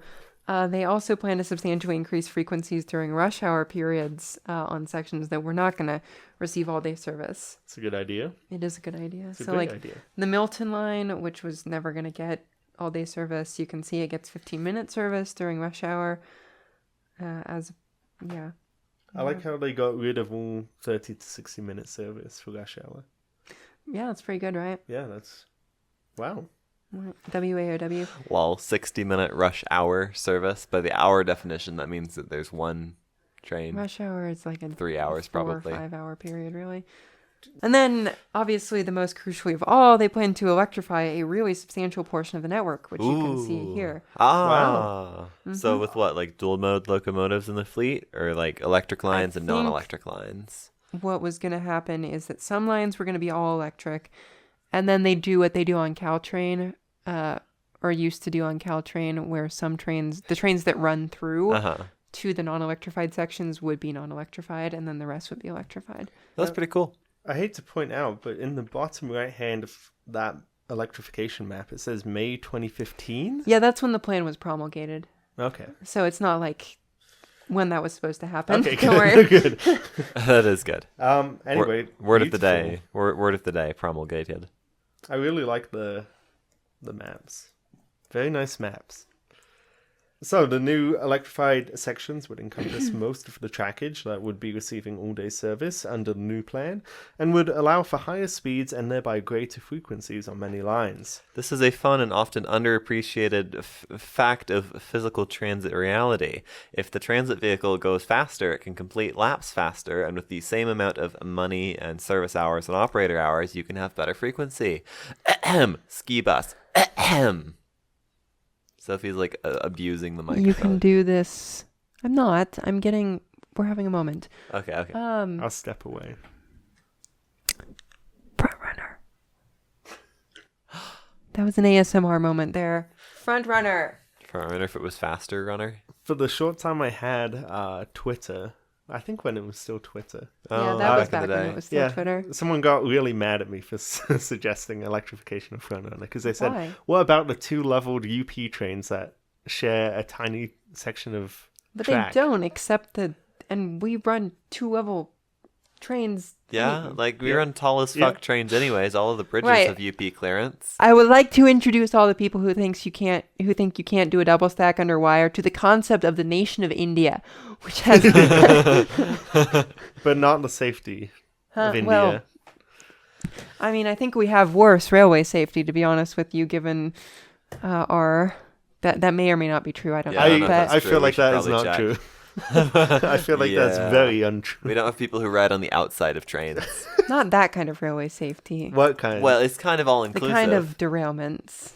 they also plan to substantially increase frequencies during rush hour periods on sections that we're not going to receive all-day service. It's a good idea. It is a good idea. It's a So, great like, idea. the Milton line, which was never going to get all-day service, you can see it gets 15-minute service during rush hour. Yeah. I like how they got rid of all 30 to 60 minute service for rush hour. Yeah, that's pretty good, right? Yeah, that's... Wow. WAOW. Well, 60-minute rush hour service. By the hour definition, that means that there's one train. Rush hour is like a 3 hours, 4 probably. or 5 hour period, really. And then, obviously, the most crucially of all, they plan to electrify a really substantial portion of the network, which you can see Ooh. here. Ah. So with what, like dual mode locomotives in the fleet, or like electric lines and think- non-electric lines? What was going to happen is that some lines were going to be all electric, and then they do what they do on Caltrain, or used to do on Caltrain, where some trains, the trains that run through to the non-electrified sections would be non-electrified, and then the rest would be electrified. That's pretty cool. I hate to point out, but in the bottom right hand of that electrification map, it says May 2015? Yeah, that's when the plan was promulgated. Okay. So it's not like when that was supposed to happen. Okay, Don't worry. good. That is good. Anyway, Word of the beautiful. day. Word of the day. Promulgated. I really like the maps. Very nice maps. So the new electrified sections would encompass most of the trackage that would be receiving all-day service under the new plan, and would allow for higher speeds and thereby greater frequencies on many lines. This is a fun and often underappreciated fact of physical transit reality. If the transit vehicle goes faster, it can complete laps faster, and with the same amount of money and service hours and operator hours, you can have better frequency. Ahem. Ski bus. Ahem. Sophie's like abusing the microphone. You can do this. I'm not. We're having a moment. Okay. I'll step away. Front runner. That was an ASMR moment there. Front runner. I wonder if it was faster runner. For the short time I had Twitter, I think when it was still Twitter. Yeah, Oh, that was back in back the when day. it was still Twitter. Someone got really mad at me for suggesting electrification of Frontrunner because they said, Why? what about the two-leveled UP trains that share a tiny section of But track? they don't, and we run 2-level trains. Yeah, like we Yeah. run tall as fuck trains anyways. All of the bridges Right. have UP clearance. I would like to introduce all the people who think you can't do a double stack under wire to the concept of the nation of India, which has But not the safety of India. well, I mean, I think we have worse railway safety, to be honest with you, given our that may or may not be true. I don't Yeah, know. I don't know if But that's I true. feel We like should that is probably not check. true. I feel like that's Yeah. very untrue. We don't have people who ride on the outside of trains. not that kind of railway safety. What kind? Well, it's kind of all The inclusive. kind of derailments.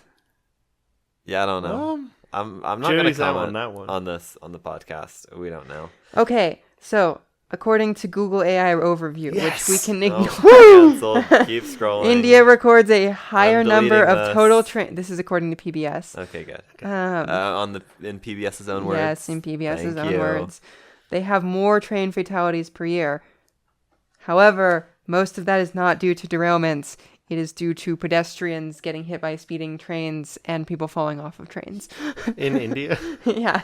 Yeah, I don't know. Um, I'm not going to jury's out comment on that one. on this on the podcast. We don't know. Okay, so according to Google AI overview, which we Yes! can No, ignore, cancel. Keep scrolling. India records a higher I'm number deleting of this. total train. This is according to PBS. Okay, good. Um, In PBS's own words. Yes, in PBS's Thank own you. words. They have more train fatalities per year. However, most of that is not due to derailments. It is due to pedestrians getting hit by speeding trains and people falling off of trains. In India? Yeah.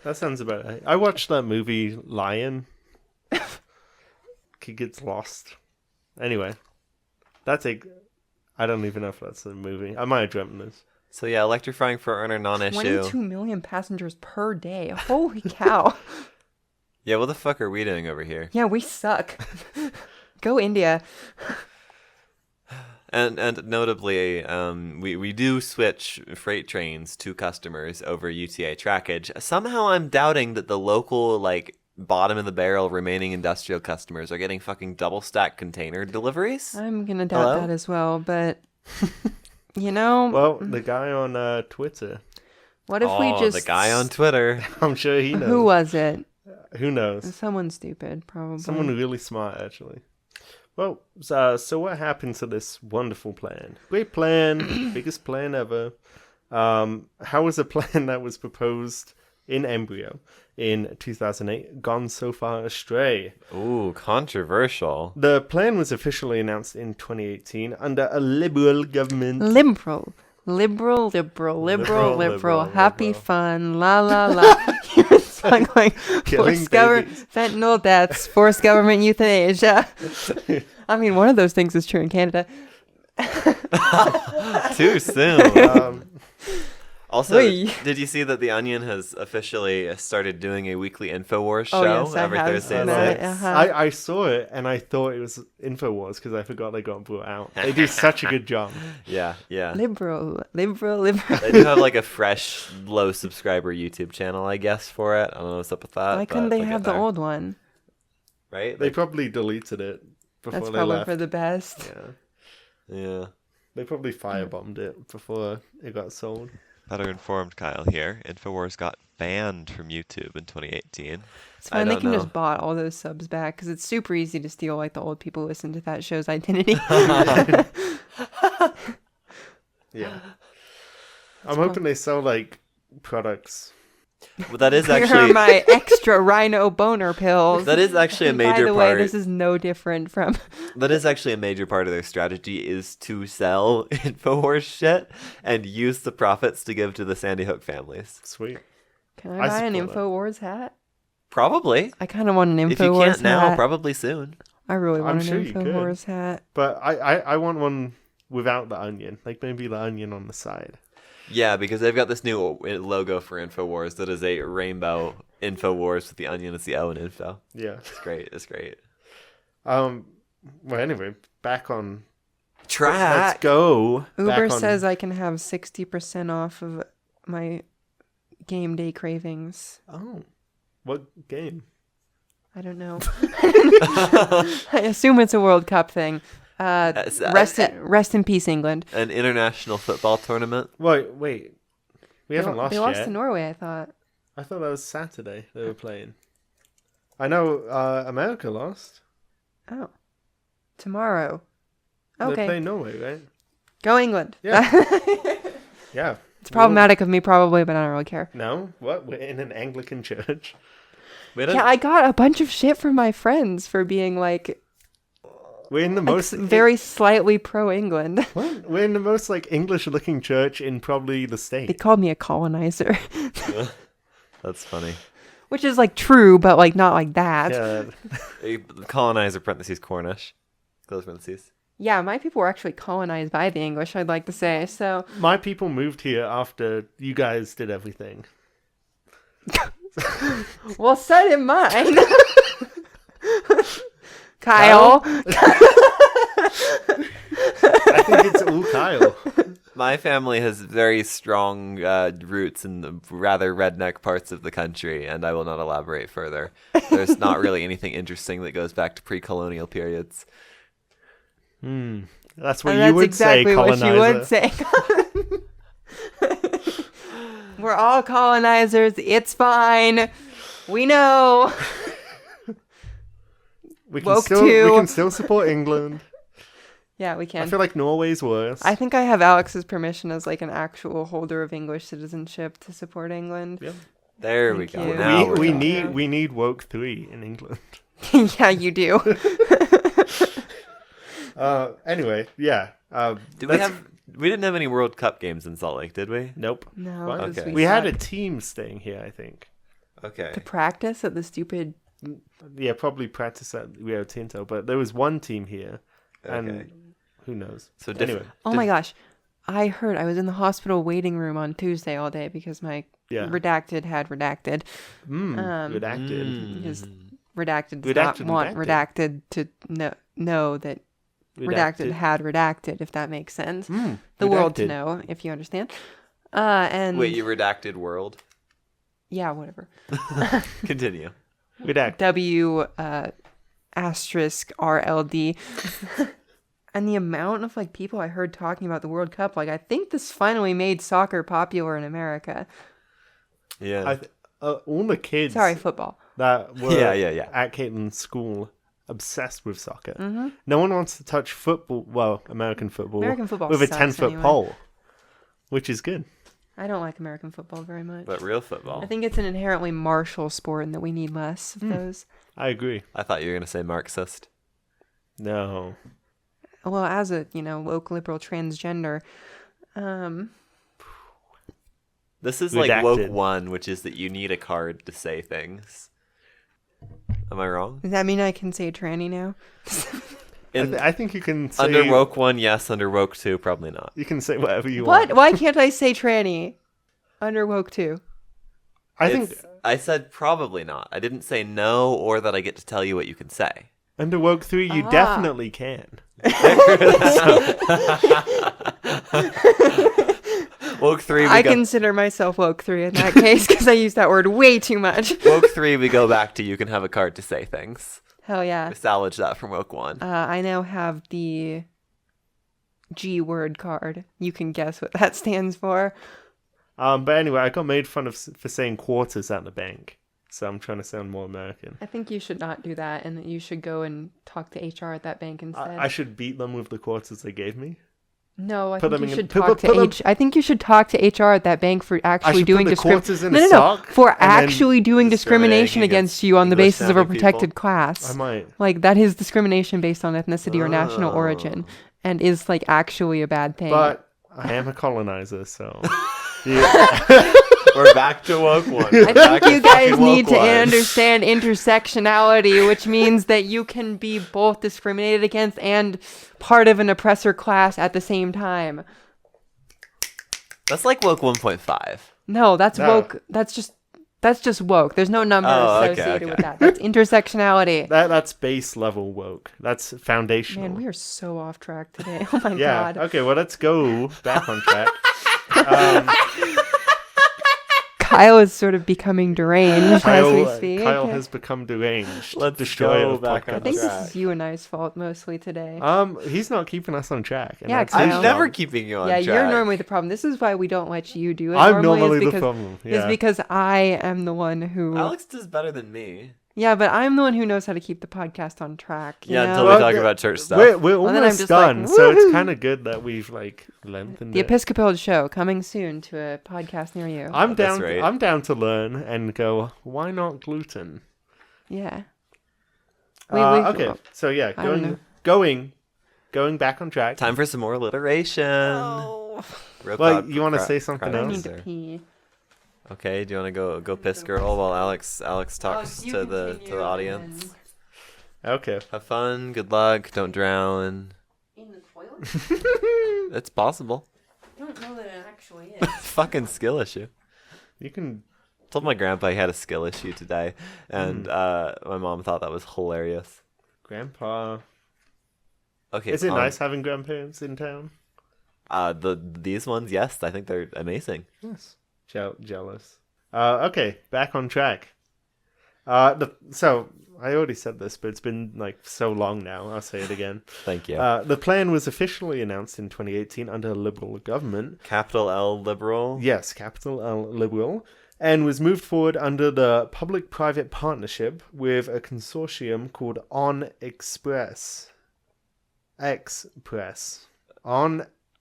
That sounds about right. I watched that movie Lion. Kid gets lost. Anyway, I don't even know if that's a movie. I might have dreamt this. So yeah, electrifying for earner non-issue. 22 million passengers per day. Holy cow. Yeah, what the fuck are we doing over here? Yeah, we suck. Go India. And notably, we do switch freight trains to customers over UTA trackage. Somehow I'm doubting that the local, like, bottom of the barrel remaining industrial customers are getting fucking double stack container deliveries. I'm gonna doubt Hello? that as well, but you know, Well, the guy on Twitter, what if we just the guy on Twitter. I'm sure he knows. Who was it? Who knows? Someone stupid, probably. Someone really smart, actually. Well, so what happened to this wonderful plan? Great plan, biggest plan ever. How was a plan that was proposed in embryo in 2008 gone so far astray? Ooh, controversial. The plan was officially announced in 2018 under a Liberal government. Liberal. Happy liberal. fun. La la la. It's like Killing forced government, babies. fentanyl deaths, forced government euthanasia. I mean, one of those things is true in Canada. Too soon. Um, Also, Oy. did you see that The Onion has officially started doing a weekly InfoWars show Oh, yes, I every have Thursday seen at that, 6? uh-huh. I saw it and I thought it was InfoWars because I forgot they got brought out. They do such a good job. Yeah. Liberal. They do have like a fresh, low subscriber YouTube channel, I guess, for it. I don't know what's up with that. Why but couldn't they they'll have get the there. old one? Right? They probably deleted it before That's they probably left. for the best. Yeah. Yeah. They probably firebombed it before it got sold. Better informed Kyle here. InfoWars got banned from YouTube in 2018. It's I fine. They don't can know. just bot all those subs back because it's super easy to steal like the old people who listen to that show's identity. Yeah. I'm hoping they sell like products. Well, that is Here are actually my extra rhino boner pills. that is actually a major By the way, part. this is no different from. That is actually a major part of their strategy is to sell InfoWars shit and use the profits to give to the Sandy Hook families. Sweet. Can I I buy an support that. InfoWars hat? Probably. I kind of want an If you InfoWars can't now, hat. probably soon. I really I'm want sure an you could. InfoWars hat. But I want one without the onion. Like maybe the onion on the side. Yeah, because they've got this new logo for InfoWars that is a rainbow InfoWars with the onion as the O in info. Yeah. It's great. It's great. Well anyway, back on let's Track. go. Uber back on, says I can have 60% off of my game day cravings. Oh. What game? I don't know. I assume it's a World Cup thing. Rest in peace, England. An international football tournament. Wait. We haven't lost They yet. lost to Norway, I thought. I thought that was Saturday they were playing. I know America lost. Oh. Tomorrow. They Okay. play Norway, right? Go England. Yeah. Yeah. It's problematic of me probably, but I don't really care. No? What? We're in an Anglican church. We don't, Yeah, I got a bunch of shit from my friends for being like We're in the most very slightly pro-England. What? We're in the most like English-looking church in probably the They state. called me a colonizer, That's funny. which is like true, but like not like that. Yeah. Colonizer parentheses Cornish. Close parentheses. Yeah, my people were actually colonized by the English, I'd like to say. So My people moved here after you guys did everything. well, so did mine. Kyle. I think it's all Kyle. My family has very strong roots in the rather redneck parts of the country, and I will not elaborate further. There's not really anything interesting that goes back to pre-colonial periods. That's what And you that's would exactly say, what colonizer. you would say. We're all colonizers. It's fine. We know. We can Woke still too. we can still support England. Yeah, we I can. feel like Norway's worse. I think I have Alex's permission as like an actual holder of English citizenship to support England. Yeah. There we Thank go. you. Now we're we talking. need we need woke 3 in England. Yeah, you do. Anyway, yeah. We didn't have any World Cup games in Salt Lake, did we? Nope. No, What? 'cause Okay. We had a suck. team staying here, I think. Okay. to practice at the stupid. Yeah, probably practice at Rio Tinto, but there was one team here, and Okay. who knows? So Anyway, different. Oh my gosh, I heard I was in the hospital waiting room on Tuesday all day because my Yeah. redacted had redacted. redacted. Because redacted does Redacted, not want redacted. redacted to know that redacted had redacted, if that makes sense. The world to redacted. know, if you understand. And Wait, you redacted world? yeah, whatever. Continue. Redact. W asterisk RLD. And the amount of like people I heard talking about the World Cup, like I think this finally made soccer popular in America. Yeah. All the kids Sorry, football. that were Yeah. at Caitlin's school obsessed with soccer. Mm-hmm. No one wants to touch football, well, American football, with a sucks 10-foot anyway. pole, which is good. I don't like American football very much. But real football. I think it's an inherently martial sport and that we need less of those. I agree. I thought you were going to say Marxist. No. Well, as a, woke liberal transgender, This is Redacted. like woke 1, which is that you need a card to say things. Am I wrong? does that mean I can say tranny now? I think you can say Under woke 1, yes. Under woke 2, probably not. you can say whatever you What? want. Why can't I say tranny? Under woke too. I think I said probably not. I didn't say no or that I get to tell you what you can say. under woke 3 you definitely can. Woke 3, I consider myself woke 3 in that case because I use that word way too much. woke 3, we go back to you can have a card to say things. Hell yeah. We salvage that from woke 1. I now have the G word card. You can guess what that stands for. But anyway, I got made fun of for saying quarters at the bank, so I'm trying to sound more American. I think you should not do that and that you should go and talk to HR at that bank instead. I should beat them with the quarters they gave me. No, I Put think them you in- should put- talk put them- to I think you should talk to HR at that bank for actually should doing put the quarters in a No, sock for and then actually doing discrimination discriminating against you on the basis of a English-sounding protected people. class. I might. Like that is discrimination based on ethnicity or national Oh. origin, and is like actually a bad thing. But I am a colonizer, so We're back to woke 1. I think you guys need to understand intersectionality, which means that you can be both discriminated against and part of an oppressor class at the same time. That's like woke 1.5. No, that's No. woke. That's just woke. There's no number Oh, okay, associated okay. with that. That's intersectionality. that's base level woke. That's foundational. Man, we are so off track today. Oh my yeah. god. Okay. Well, let's go back on track. Kyle is sort of becoming deranged as we speak. Kyle has become deranged. Let's Destroyer go of back on I think podcasts. this is you and I's fault mostly today. He's not keeping us on track. and Yeah, that's his Kyle. I'm never job. keeping you on Yeah, track. you're normally the problem. This is why we don't let you do it. I'm normally is the because, problem. Is Yeah. because I am the one who. Alex does better than me. Yeah, but I'm the one who knows how to keep the podcast on track. You Yeah, know? until we talk about church stuff. We're Well, then I'm almost just like, done, so it's woohoo! kind of good that we've like lengthened The it. Episcopal Show coming soon to a podcast near you. I'm That's down. right. I'm down to learn and go. Why not gluten? Yeah. Okay, so yeah, I don't know. going back on track. Time for some more alliteration. Oh, Real Well, crowd- you wanna crowd- say something crowd I else? need to user. pee. Okay, do you want to go piss girl while Alex talks you to the continue audience? Okay. Have fun, good luck, don't drown. In the toilet? It's possible. I don't know that it actually is. Fucking skill issue. You can. Told my grandpa he had a skill issue today, and my mom thought that was hilarious. Grandpa. Okay, Is it nice having grandparents in town? These ones, yes, I think they're amazing. Yes. Jealous. Okay, back on track. So I already said this, but it's been like so long now. I'll say it again. Thank you. The plan was officially announced in 2018 under a Liberal government. Capital L liberal. Yes, capital L Liberal, and was moved forward under the public-private partnership with a consortium called On Express.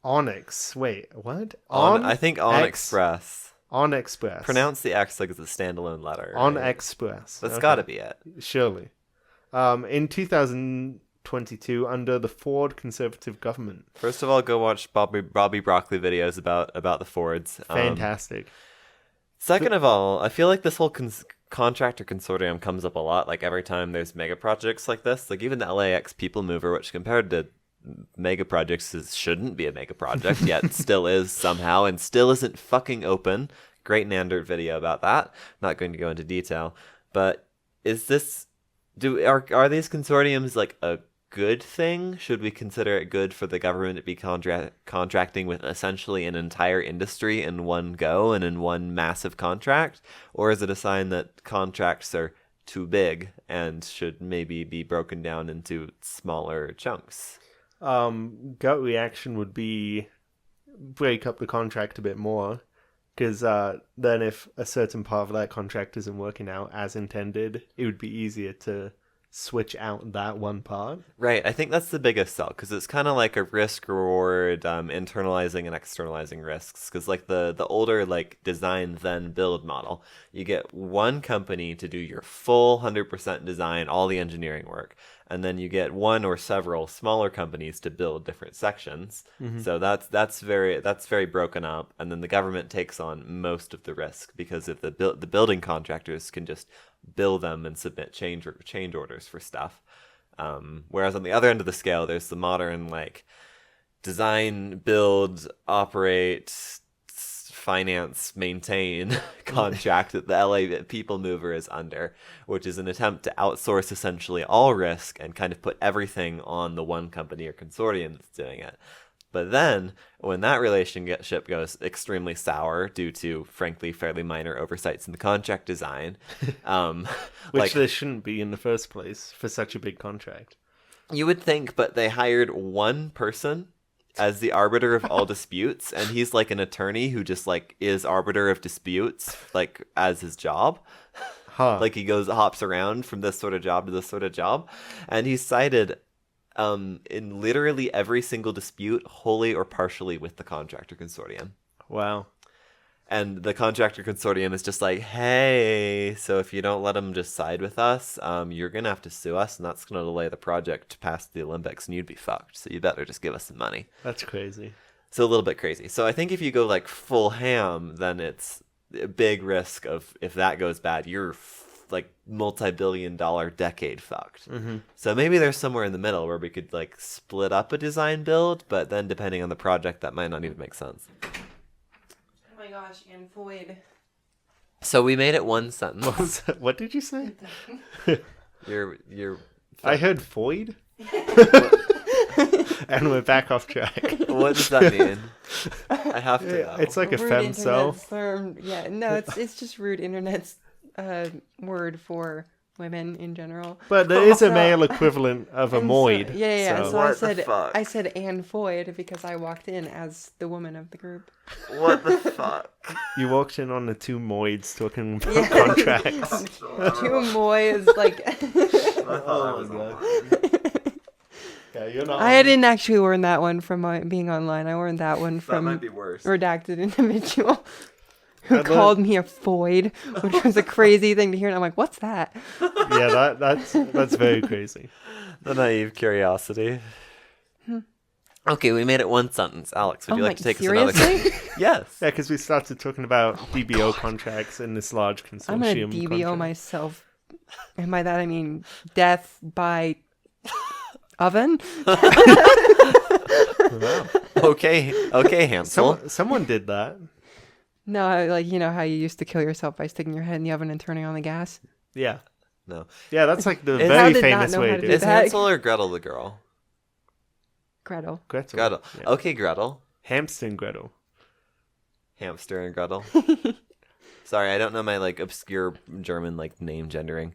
Onyx. Wait, what? I think on X- Express. On Express. Pronounce the X like it's a standalone letter. On right? Express. That's Okay. gotta be it. Surely. In 2022, under the Ford Conservative government. First of all, go watch Bobby Broccoli videos about the Fords. Fantastic. Second of all, I feel like this whole contract or consortium comes up a lot. Like every time there's mega projects like this, like even the LAX People Mover, which compared to mega projects shouldn't be a mega project, yet still is somehow, and still isn't fucking open. Great Nandert video about that. Not going to go into detail, but is this Are these consortiums like a good thing? Should we consider it good for the government to be contracting with essentially an entire industry in one go and in one massive contract? Or is it a sign that contracts are too big and should maybe be broken down into smaller chunks? Gut reaction would be break up the contract a bit more, because then if a certain part of that contract isn't working out as intended, it would be easier to switch out that one part. Right, I think that's the biggest sell, because it's kind of like a risk reward, internalizing and externalizing risks. Because like the older like design then build model, you get one company to do your full 100% design, all the engineering work, and then you get one or several smaller companies to build different sections. So that's very broken up, and then the government takes on most of the risk, because if the building contractors can just bill them and submit change orders for stuff. Whereas on the other end of the scale, there's the modern like design, build, operate, finance, maintain contract that the LA People Mover is under, which is an attempt to outsource essentially all risk and kind of put everything on the one company or consortium that's doing it. But then, when that relationship goes extremely sour due to, frankly, fairly minor oversights in the contract design, Which there shouldn't be in the first place for such a big contract. You would think, but they hired one person as the arbiter of all disputes, and he's like an attorney who just like is arbiter of disputes, like as his job. Like he hops around from this sort of job to this sort of job, and he's cited in literally every single dispute, wholly or partially with the contractor consortium. Wow. And the contractor consortium is just like, hey, so if you don't let them just side with us, you're going to have to sue us, and that's going to delay the project past the Olympics, and you'd be fucked. So you better just give us some money. That's crazy. So a little bit crazy. So I think if you go like full ham, then it's a big risk of, if that goes bad, you're like multi-billion-dollar decade fucked. So maybe there's somewhere in the middle where we could like split up a design build, but then depending on the project, that might not even make sense. Oh my gosh, and Floyd. So we made it one sentence. What did you say? You're I heard Foyd. And we're back off track. What does that mean? I have to know. It's like a Rude femcel. internet term. Yeah, no, it's just rude internet's word for women in general. But there is a So- male equivalent of a and moid. So, yeah. so- So What the fuck? I said Anne Foyd because I walked in as the woman of the group. What the fuck? You walked in on the two moids talking about Yeah. contracts. Two moy is like. Oh my god. Yeah, you're not. I didn't actually learn that one from being online. I learned that one That from might be worse. redacted individual who learned- called me a Foyd, which was a crazy thing to hear. And I'm like, what's that? Yeah, that's very crazy. The naive curiosity. Okay, we made it one sentence. Alex, would you like to take us another? seriously? Yes. Yeah, because we started talking about DBO contracts in this large consortium. I'm gonna DBO contract. myself, and by that I mean death by oven. Okay, Hansel. Someone did that. No, like you know how you used to kill yourself by sticking your head in the oven and turning on the gas. Yeah. No. Yeah, that's like the Is- very How did not famous know way how to to do do Is it. that. Hansel or Gretel the girl? Gretel. Gretel. Gretel. Yeah. Okay, Gretel. Hamster and Gretel. Hamster and Gretel. Sorry, I don't know my like obscure German like name gendering.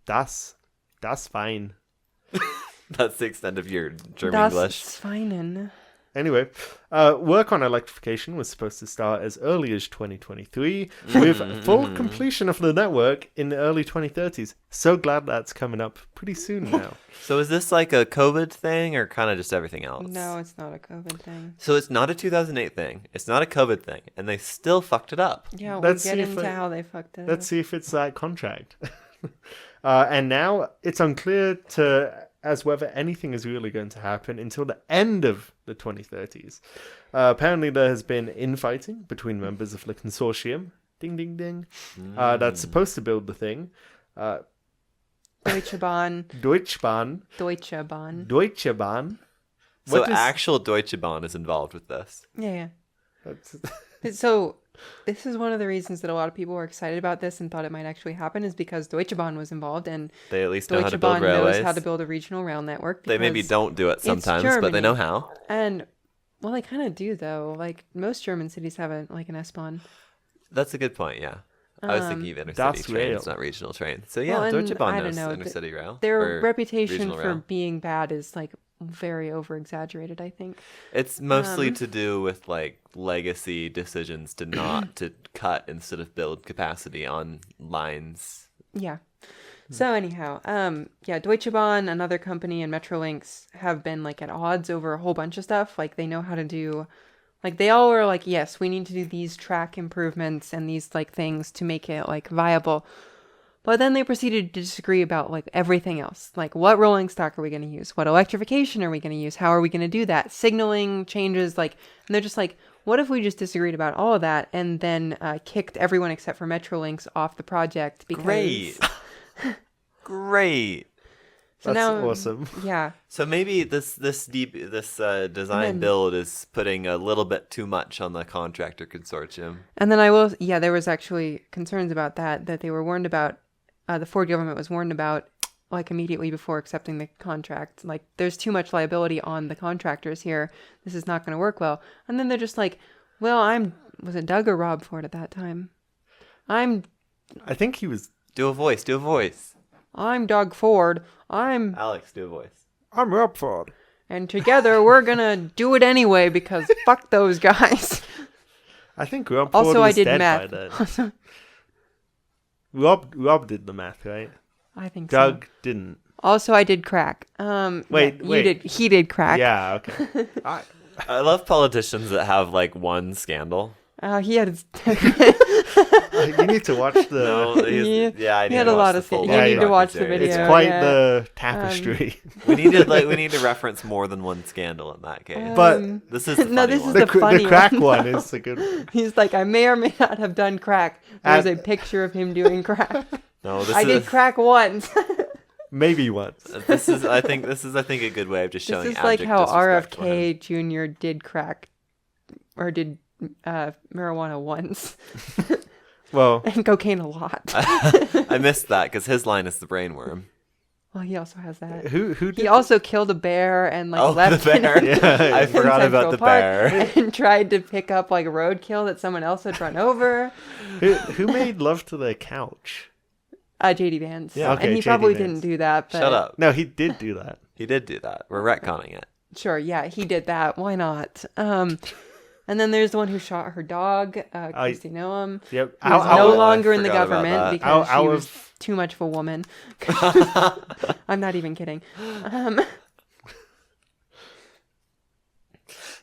Das fine. That's the extent of your German Das English. Feinen. Anyway, work on electrification was supposed to start as early as 2023, with full completion of the network in the early 2030s. So glad that's coming up pretty soon now. So is this like a COVID thing or kind of just everything else? No, it's not a COVID thing. So it's not a 2008 thing. It's not a COVID thing, and they still fucked it up. Yeah, Let's we'll see get if into I- how they fucked it. Let's see if it's that contract. And now it's unclear as whether anything is really going to happen until the end of the 2030s. Apparently there has been infighting between members of the consortium, ding ding ding, that's supposed to build the thing. Deutsche Bahn. Deutsche Bahn. Deutsche Bahn. Deutsche Bahn. So What does- actual Deutsche Bahn is involved with this. Yeah, That's- yeah. So this is one of the reasons that a lot of people were excited about this and thought it might actually happen, is because Deutsche Bahn was involved, and They at least know how to Deutsche build Bahn railways. knows how to build a regional rail network. They maybe because don't do it it's sometimes, but they know Germany. how. And well, they kind of do though. Like most German cities have an S-Bahn. That's a good point, yeah. I was thinking of intercity Das trains, Rail. not regional trains. So yeah, Well, Deutsche and Bahn I don't knows know, intercity rail. Their or reputation regional for rail. being bad is like very over exaggerated, I think. It's mostly to do with like legacy decisions to not to cut instead of build capacity on lines. Yeah. So anyhow, yeah, Deutsche Bahn, another company, and Metrolinx have been like at odds over a whole bunch of stuff. Like they know how to do, like they all were like, yes, we need to do these track improvements and these like things to make it like viable. But then they proceeded to disagree about like everything else. Like what rolling stock are we going to use? What electrification are we going to use? How are we going to do that? Signaling changes, like, and they're just like, what if we just disagreed about all of that and then kicked everyone except for Metrolinx off the project? Because Great. Great. So That's now, awesome. Yeah. So maybe this design build is putting a little bit too much on the contractor consortium. And then there was actually concerns about that they were warned about, the Ford government was warned about, like immediately before accepting the contract. Like, there's too much liability on the contractors here. This is not going to work well. And then they're just like, well, was it Doug or Rob Ford at that time? I think he was. Do a voice. I'm Doug Ford. Alex, do a voice. I'm Rob Ford. And together we're going to do it anyway because fuck those guys. I think Rob Ford Also, was I did dead math. by then. Rob did the math, right? I think so. Doug didn't. Also, I did crack. Wait. He did crack. Yeah, okay. I love politicians that have like one scandal. He had You need to watch the. No, I he had a lot of things. You full need to watch the documentary. video. It's quite yeah. the tapestry. We need to reference more than one scandal in that case. But this is the no, funny this is one. the funny the crack one. one is a good one. He's like, I may or may not have done crack. There's a And- picture of him doing crack. No, this I is did crack once. Maybe once. this is I think a good way of just showing. This is like abject how disrespect for him. RFK Jr. did crack, or did marijuana once, Well, and cocaine a lot. I missed that because his line is the brainworm. Well, he also has that. who did He also killed a bear and like Oh, left the it bear! Yeah. I in forgot about Central the Park bear. and tried to pick up like roadkill that someone else had run over. who made love to their couch? JD Vance. Yeah, okay, and he J.D. probably Vance. didn't do that. But Shut up. No, he did do that. He did do that. We're retconning it. Sure, yeah, he did that. Why not? And then there's the one who shot her dog, Christy Noam. Yep. Who is Out- no out- longer in the forgot about government that. because Out she was of- too much of a woman. I'm not even kidding.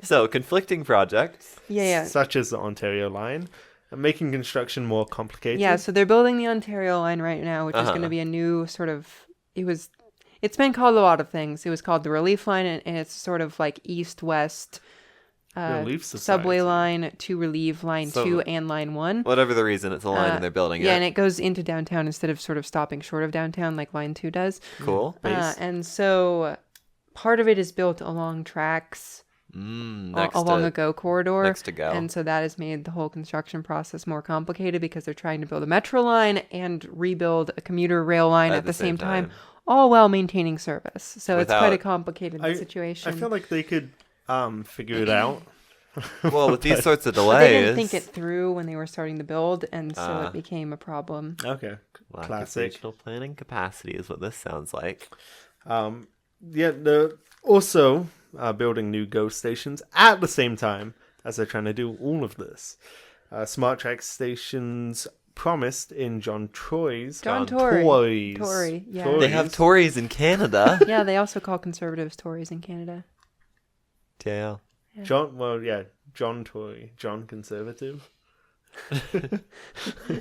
So conflicting projects. Yeah. Such as the Ontario line, making construction more complicated. Yeah, so they're building the Ontario line right now, which is going to Uh-huh. be a new sort of. It's been called a lot of things. It was called the Relief Line, and it's sort of like east-west Relief subway Society. line to relieve line So- 2 and line 1. Whatever the reason, it's a line and they're building Yeah, it. and it goes into downtown instead of sort of stopping short of downtown like line 2 does. Cool. Base. And so part of it is built along tracks Next along to, a GO corridor. next to GO. And so that has made the whole construction process more complicated because they're trying to build a metro line and rebuild a commuter rail line at the same time, all while maintaining service. So it's quite a Without- complicated situation. I feel like they could figure it out. Well, with these sorts of But delays, they didn't think it through when they were starting to build, and so it became a problem. Okay. lack of Classic. regional planning capacity is what this sounds like. Yeah, they're also building new GO stations at the same time as they're trying to do all of this. Smart track stations promised in John Tory's. Tory, yeah. They have Tories in Canada. Yeah, they also call conservatives Tories in Canada. TAL. John Tory. John Conservative.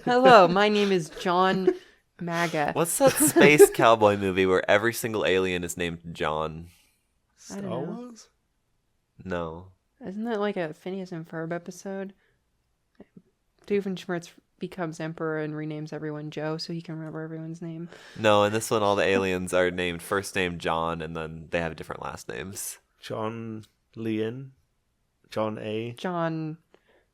Hello, my name is John MAGA. What's that space cowboy movie where every single alien is named John? I don't Star know. Wars? No. Isn't that like a Phineas and Ferb episode? Doofenshmirtz becomes emperor and renames everyone Joe so he can remember everyone's name. No, in this one, all the aliens are named first name John, and then they have different last names. John Leon. John A. John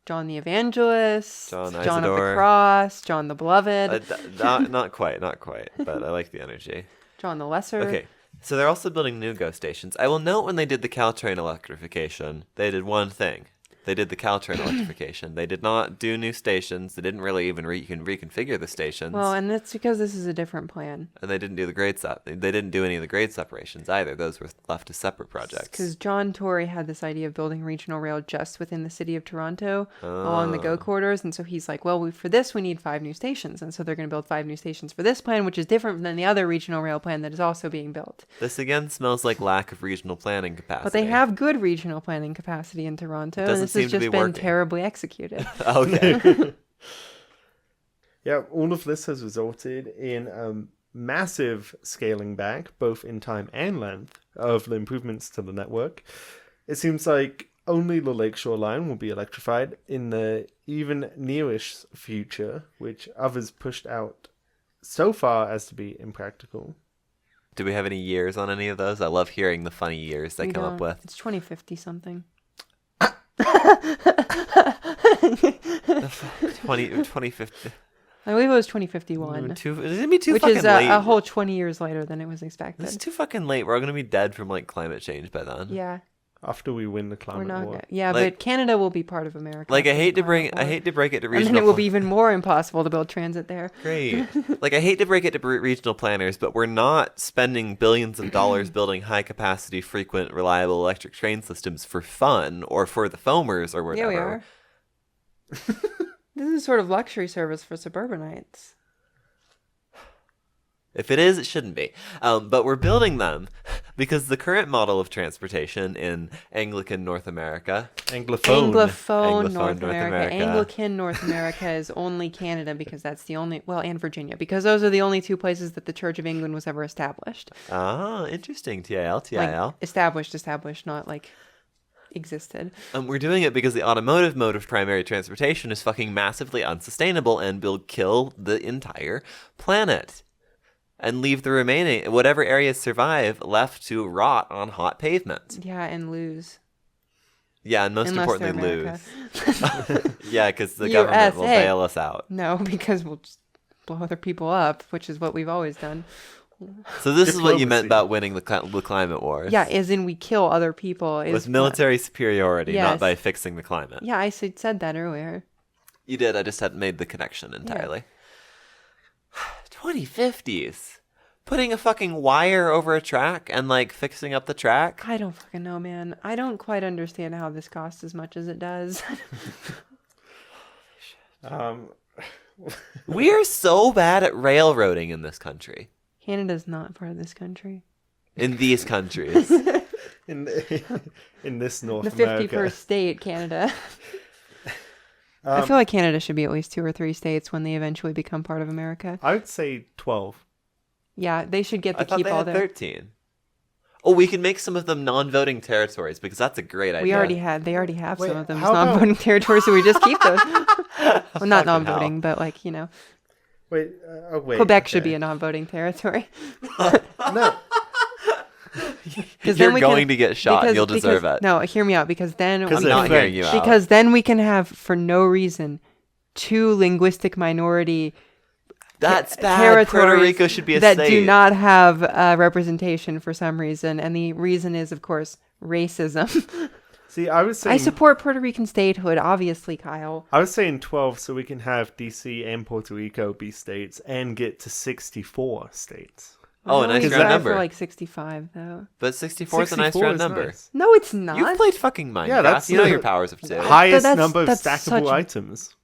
John the Evangelist, John of the Isidore. Cross, John the Beloved, Not quite, but I like the energy. John the Lesser. Okay, so they're also building new GO stations. I will note when they did the Caltrain electrification, they did one thing. They did the Caltrain electrification. They did not do new stations. They didn't really even reconfigure the stations. Well, and that's because this is a different plan. And they didn't do the grade They didn't do any of the grade separations either. Those were left as separate projects. Because John Tory had this idea of building regional rail just within the city of Toronto along the GO corridors. And so he's like, well, for this, we need 5 new stations. And so they're going to build 5 new stations for this plan, which is different than the other regional rail plan that is also being built. This again smells like lack of regional planning capacity. But they have good regional planning capacity in Toronto. And this has just been terribly executed. Okay. Yeah, all of this has resulted in massive scaling back, both in time and length, of the improvements to the network. It seems like only the Lakeshore line will be electrified in the even nearish future, which others pushed out so far as to be impractical. Do we have any years on any of those? I love hearing the funny years they come up with. It's 2050 something. 2050. I believe it was 2051. It's gonna be too which fucking is late. a whole 20 years later than it was expected. It's too fucking late. We're all gonna be dead from like climate change by then. Yeah. After we win the We're climate not war. good. Yeah, Like- but Canada will be part of America. Like I after hate the to break climate war. it to And regional. then it will be even more impossible to build transit there. Great. Like I hate to break it to regional planners, but we're not spending billions of dollars building high capacity, frequent, reliable electric train systems for fun or for the foamers or whatever. Yeah, we are. This is sort of luxury service for suburbanites. If it is, it shouldn't be. But we're building them because the current model of transportation in Anglican North America, Anglophone. Anglophone North North America. America. Anglican North America is only Canada because that's the only, well, and Virginia, because those are the only 2 places that the Church of England was ever established. interesting. TIL. Like, established, not like existed. We're doing it because the automotive mode of primary transportation is fucking massively unsustainable and will kill the entire planet. And leave the remaining, whatever areas survive, left to rot on hot pavement. Yeah, and lose. Yeah, and most Unless they're importantly, America. lose. Yeah, because the government will USA. bail us out. No, because we'll just blow other people up, which is what we've always done. So this is what you meant Diplomacy. about winning the climate wars. Yeah, as in we kill other people. With military superiority, not Yes. by fixing the climate. Yeah, I said that earlier. You did, I just hadn't made the connection entirely. 2050s. Putting a fucking wire over a track and like fixing up the track. I don't fucking know, man. I don't quite understand how this costs as much as it does. We're so bad at railroading in this country. Canada's not part of this country. In these countries. in this North The America. 51st state, Canada. I feel like Canada should be at least 2 or 3 states when they eventually become part of America. I would say 12. Yeah, they should get I to thought keep they all had their... 13. Oh, we can make some of them non-voting territories because that's a great idea. They already have Wait, some of them as how about- non-voting territories, so we just keep those. Well, not Fucking non-voting, hell. but like, you know, Wait. Quebec should be a non-voting territory. No. Because You're going to get shot. You'll deserve it. No, hear me out, because then... Because I'm they're not hearing you French. out. Because then we can have, for no reason, 2 linguistic minority That's bad. territories Puerto Rico should be a that state. do not have representation for some reason. And the reason is, of course, racism. See, I was saying I support Puerto Rican statehood, obviously, Kyle. I was saying 12 so we can have DC and Puerto Rico be states and get to 64 states. Oh, a I'm nice only round trying number. For like 65, though. But 64 is a nice 64 round is number. nice. No, it's not. You've played fucking Minecraft. Yeah, that's you know the your powers of two. Highest that's- number of that's stackable such- items.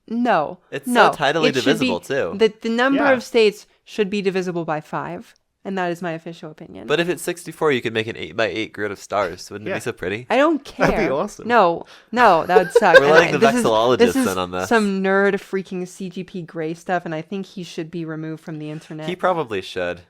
No. It's so no. tidally It should be- divisible, too. The number Yeah. of states should be divisible by 5. And that is my official opinion. But if it's 64, you could make an 8x8 grid of stars. Wouldn't it Yeah. be so pretty? I don't care. That'd be awesome. No, that would suck. We're letting the this is- vexillologists this is in on this. Some nerd freaking CGP Grey stuff, and I think he should be removed from the internet. He probably should.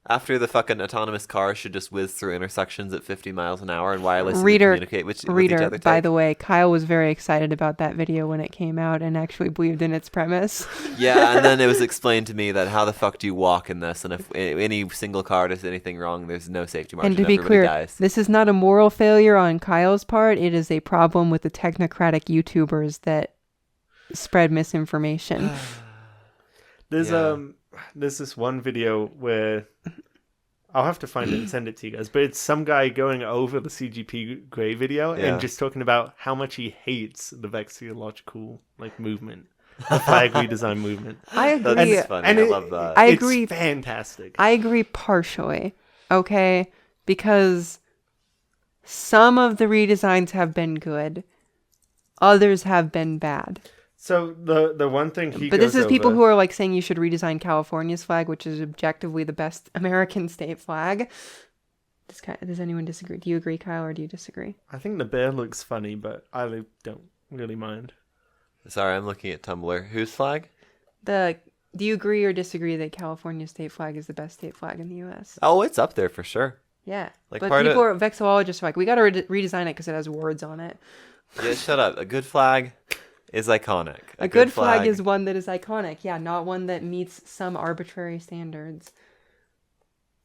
After the fucking autonomous car should just whiz through intersections at 50 miles an hour and wirelessly Reader, communicate with each other. by the way, Kyle was very excited about that video when it came out and actually believed in its premise. Yeah, and then it was explained to me that how the fuck do you walk in this? And if any single car does anything wrong, there's no safety margin. And to be Everybody clear, dies. this is not a moral failure on Kyle's part. It is a problem with the technocratic YouTubers that spread misinformation. There's Yeah. there's this one video where I'll have to find it and send it to you guys, but it's some guy going over the CGP Grey video Yeah. and just talking about how much he hates the Vexiological movement, the flag redesign movement. I agree. That's funny. I love that. I It's agree. fantastic. I agree partially, okay? Because some of the redesigns have been good. Others have been bad. So the one thing he But this goes is people over- who are like saying you should redesign California's flag, which is objectively the best American state flag. Does anyone disagree? Do you agree, Kyle, or do you disagree? I think the bear looks funny, but I don't really mind. Sorry, I'm looking at Tumblr. Whose flag? Do you agree or disagree that California's state flag is the best state flag in the U.S.? Oh, it's up there for sure. Yeah. Like but part people of- are vexillologists are like, we got to redesign it because it has words on it. Yeah, shut up. A good flag is iconic. A good flag is one that is iconic. Yeah, not one that meets some arbitrary standards.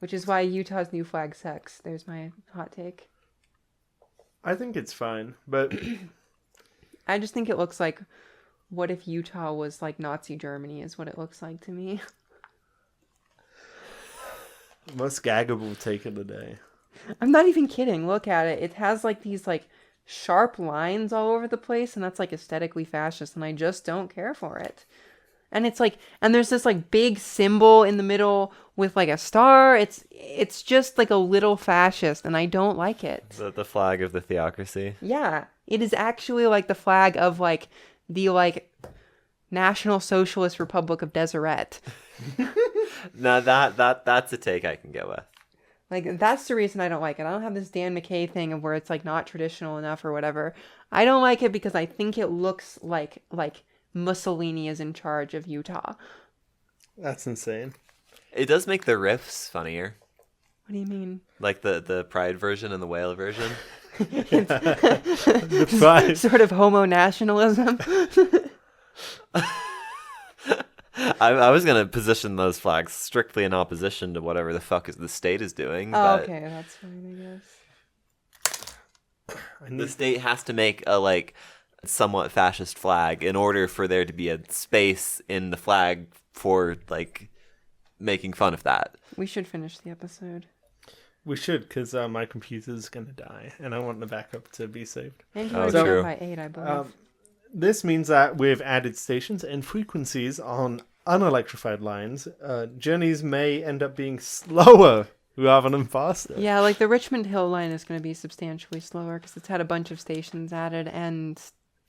Which is why Utah's new flag sucks. There's my hot take. I think it's fine, but I just think it looks like, what if Utah was like Nazi Germany is what it looks like to me. most gaggable take of the day. I'm not even kidding. Look at it. It has like these like sharp lines all over the place, and that's like aesthetically fascist, and I just don't care for it. And it's like, and there's this like big symbol in the middle with like a star. It's just like a little fascist, and I don't like it. The flag of the theocracy. Yeah, it is actually like the flag of like the like National Socialist Republic of Deseret. Now that's a take I can get with. Like, that's the reason I don't like it. I don't have this Dan McKay thing of where it's, like, not traditional enough or whatever. I don't like it because I think it looks like Mussolini is in charge of Utah. That's insane. It does make the riffs funnier. What do you mean? Like the Pride version and the Whale version. The prize. Sort of homo nationalism. I was going to position those flags strictly in opposition to whatever the fuck the state is doing. Oh, but okay, that's fine, I guess. the state has to make a, like, somewhat fascist flag in order for there to be a space in the flag for, like, making fun of that. We should finish the episode. We should, because my computer's going to die, and I want the backup to be saved. And you Oh, already true. did by 8, I believe. This means that we've added stations and frequencies on unelectrified lines. Journeys may end up being slower rather than faster. Yeah, like the Richmond Hill line is going to be substantially slower because it's had a bunch of stations added and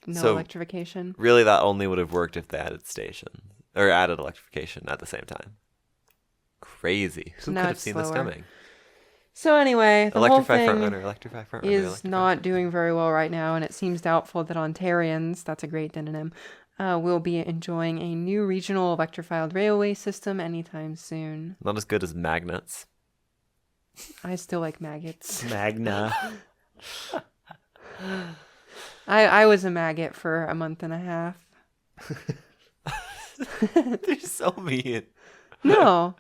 no So- electrification. Really, that only would have worked if they added station or added electrification at the same time. Crazy. Who Now could have it's seen this slower. coming? So anyway, the Electrify whole front thing runner, electrify front runner. is electrify. not doing very well right now, and it seems doubtful that Ontarians, that's a great synonym, will be enjoying a new regional electrified railway system anytime soon. Not as good as magnets. I still like maggots. Magna. I was a maggot for a month and a half. They're so mean. No,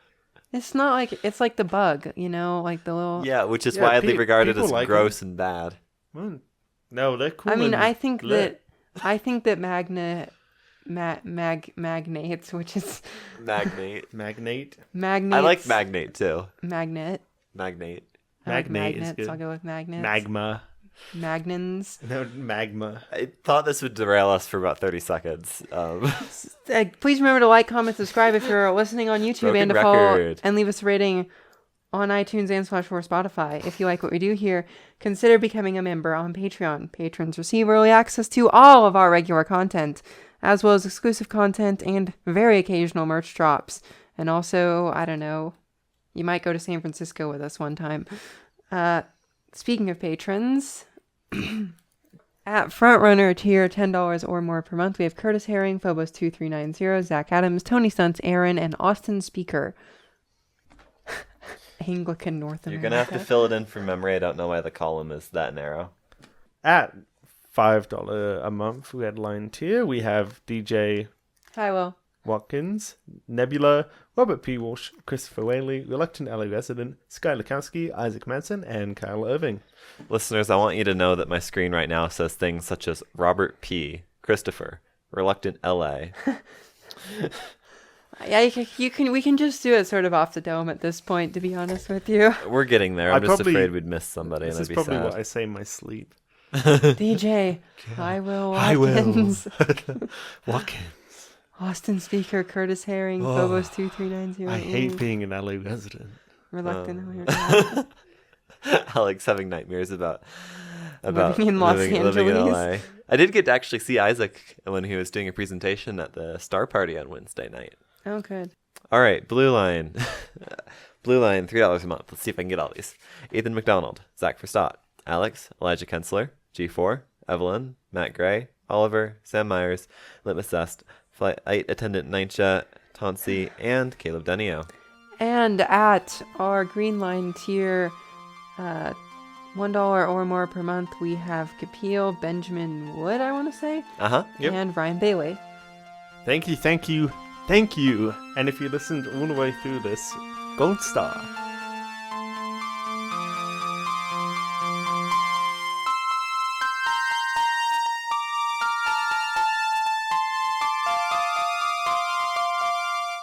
it's not like, it's like the bug, you know, like the little... Yeah, which is Yeah, widely regarded people as like gross and bad. Well, no, they're cool. I mean, and I think lit. that magnates, which is Magnate. Magnate. magnates. I like magnate too. Magnet. Magnate. I like Magnate is magnets. good. I'll go with magnets. Magma. Magnans. No, magma. I thought this would derail us for about 30 seconds. Please remember to like, comment, subscribe if you're listening on YouTube, Broken and to follow record. and leave us a rating on iTunes and /4 Spotify. If you like what we do here, consider becoming a member on Patreon. Patrons receive early access to all of our regular content, as well as exclusive content and very occasional merch drops. And also, I don't know, you might go to San Francisco with us one time. Speaking of patrons, at Frontrunner tier $10 or more per month, we have Curtis Herring, Phobos2390, Zach Adams, Tony Stunts, Aaron, and Austin Speaker. Anglican North You're America. going to have to fill it in from memory. I don't know why the column is that narrow. At $5 a month red line tier, we have DJ Hi, Will. Watkins, Nebula, Robert P. Walsh, Christopher Whaley, Reluctant LA Resident, Sky Lukowski, Isaac Manson, and Kyle Irving. Listeners, I want you to know that my screen right now says things such as Robert P., Christopher, Reluctant LA. Yeah, you can. We can just do it sort of off the dome at this point. To be honest with you, We're getting there. I'm I'd just probably- afraid we'd miss somebody, This and is I'd be probably sad. what I say in my sleep. DJ, Hi, Will Watkins, Watkins. Austin Speaker, Curtis Herring, Phobos 2390. I hate being an LA resident. Reluctant. Alex having nightmares about Living in Los living in Angeles. LA. I did get to actually see Isaac when he was doing a presentation at the Star Party on Wednesday night. Oh, good. All right, Blue Line. Blue Line, $3 a month. Let's see if I can get all these. Ethan McDonald, Zach Verstott, Alex, Elijah Kensler, G4, Evelyn, Matt Gray, Oliver, Sam Myers, Litmus Zest, Flight Attendant Nincha, Tonsi, and Caleb Denio. And at our Green Line tier, $1 or more per month, we have Kapil, Benjamin Wood, I want to say, Uh-huh. Yep. and Ryan Bailey. Thank you, thank you, thank you. And if you listened all the way through this, gold star.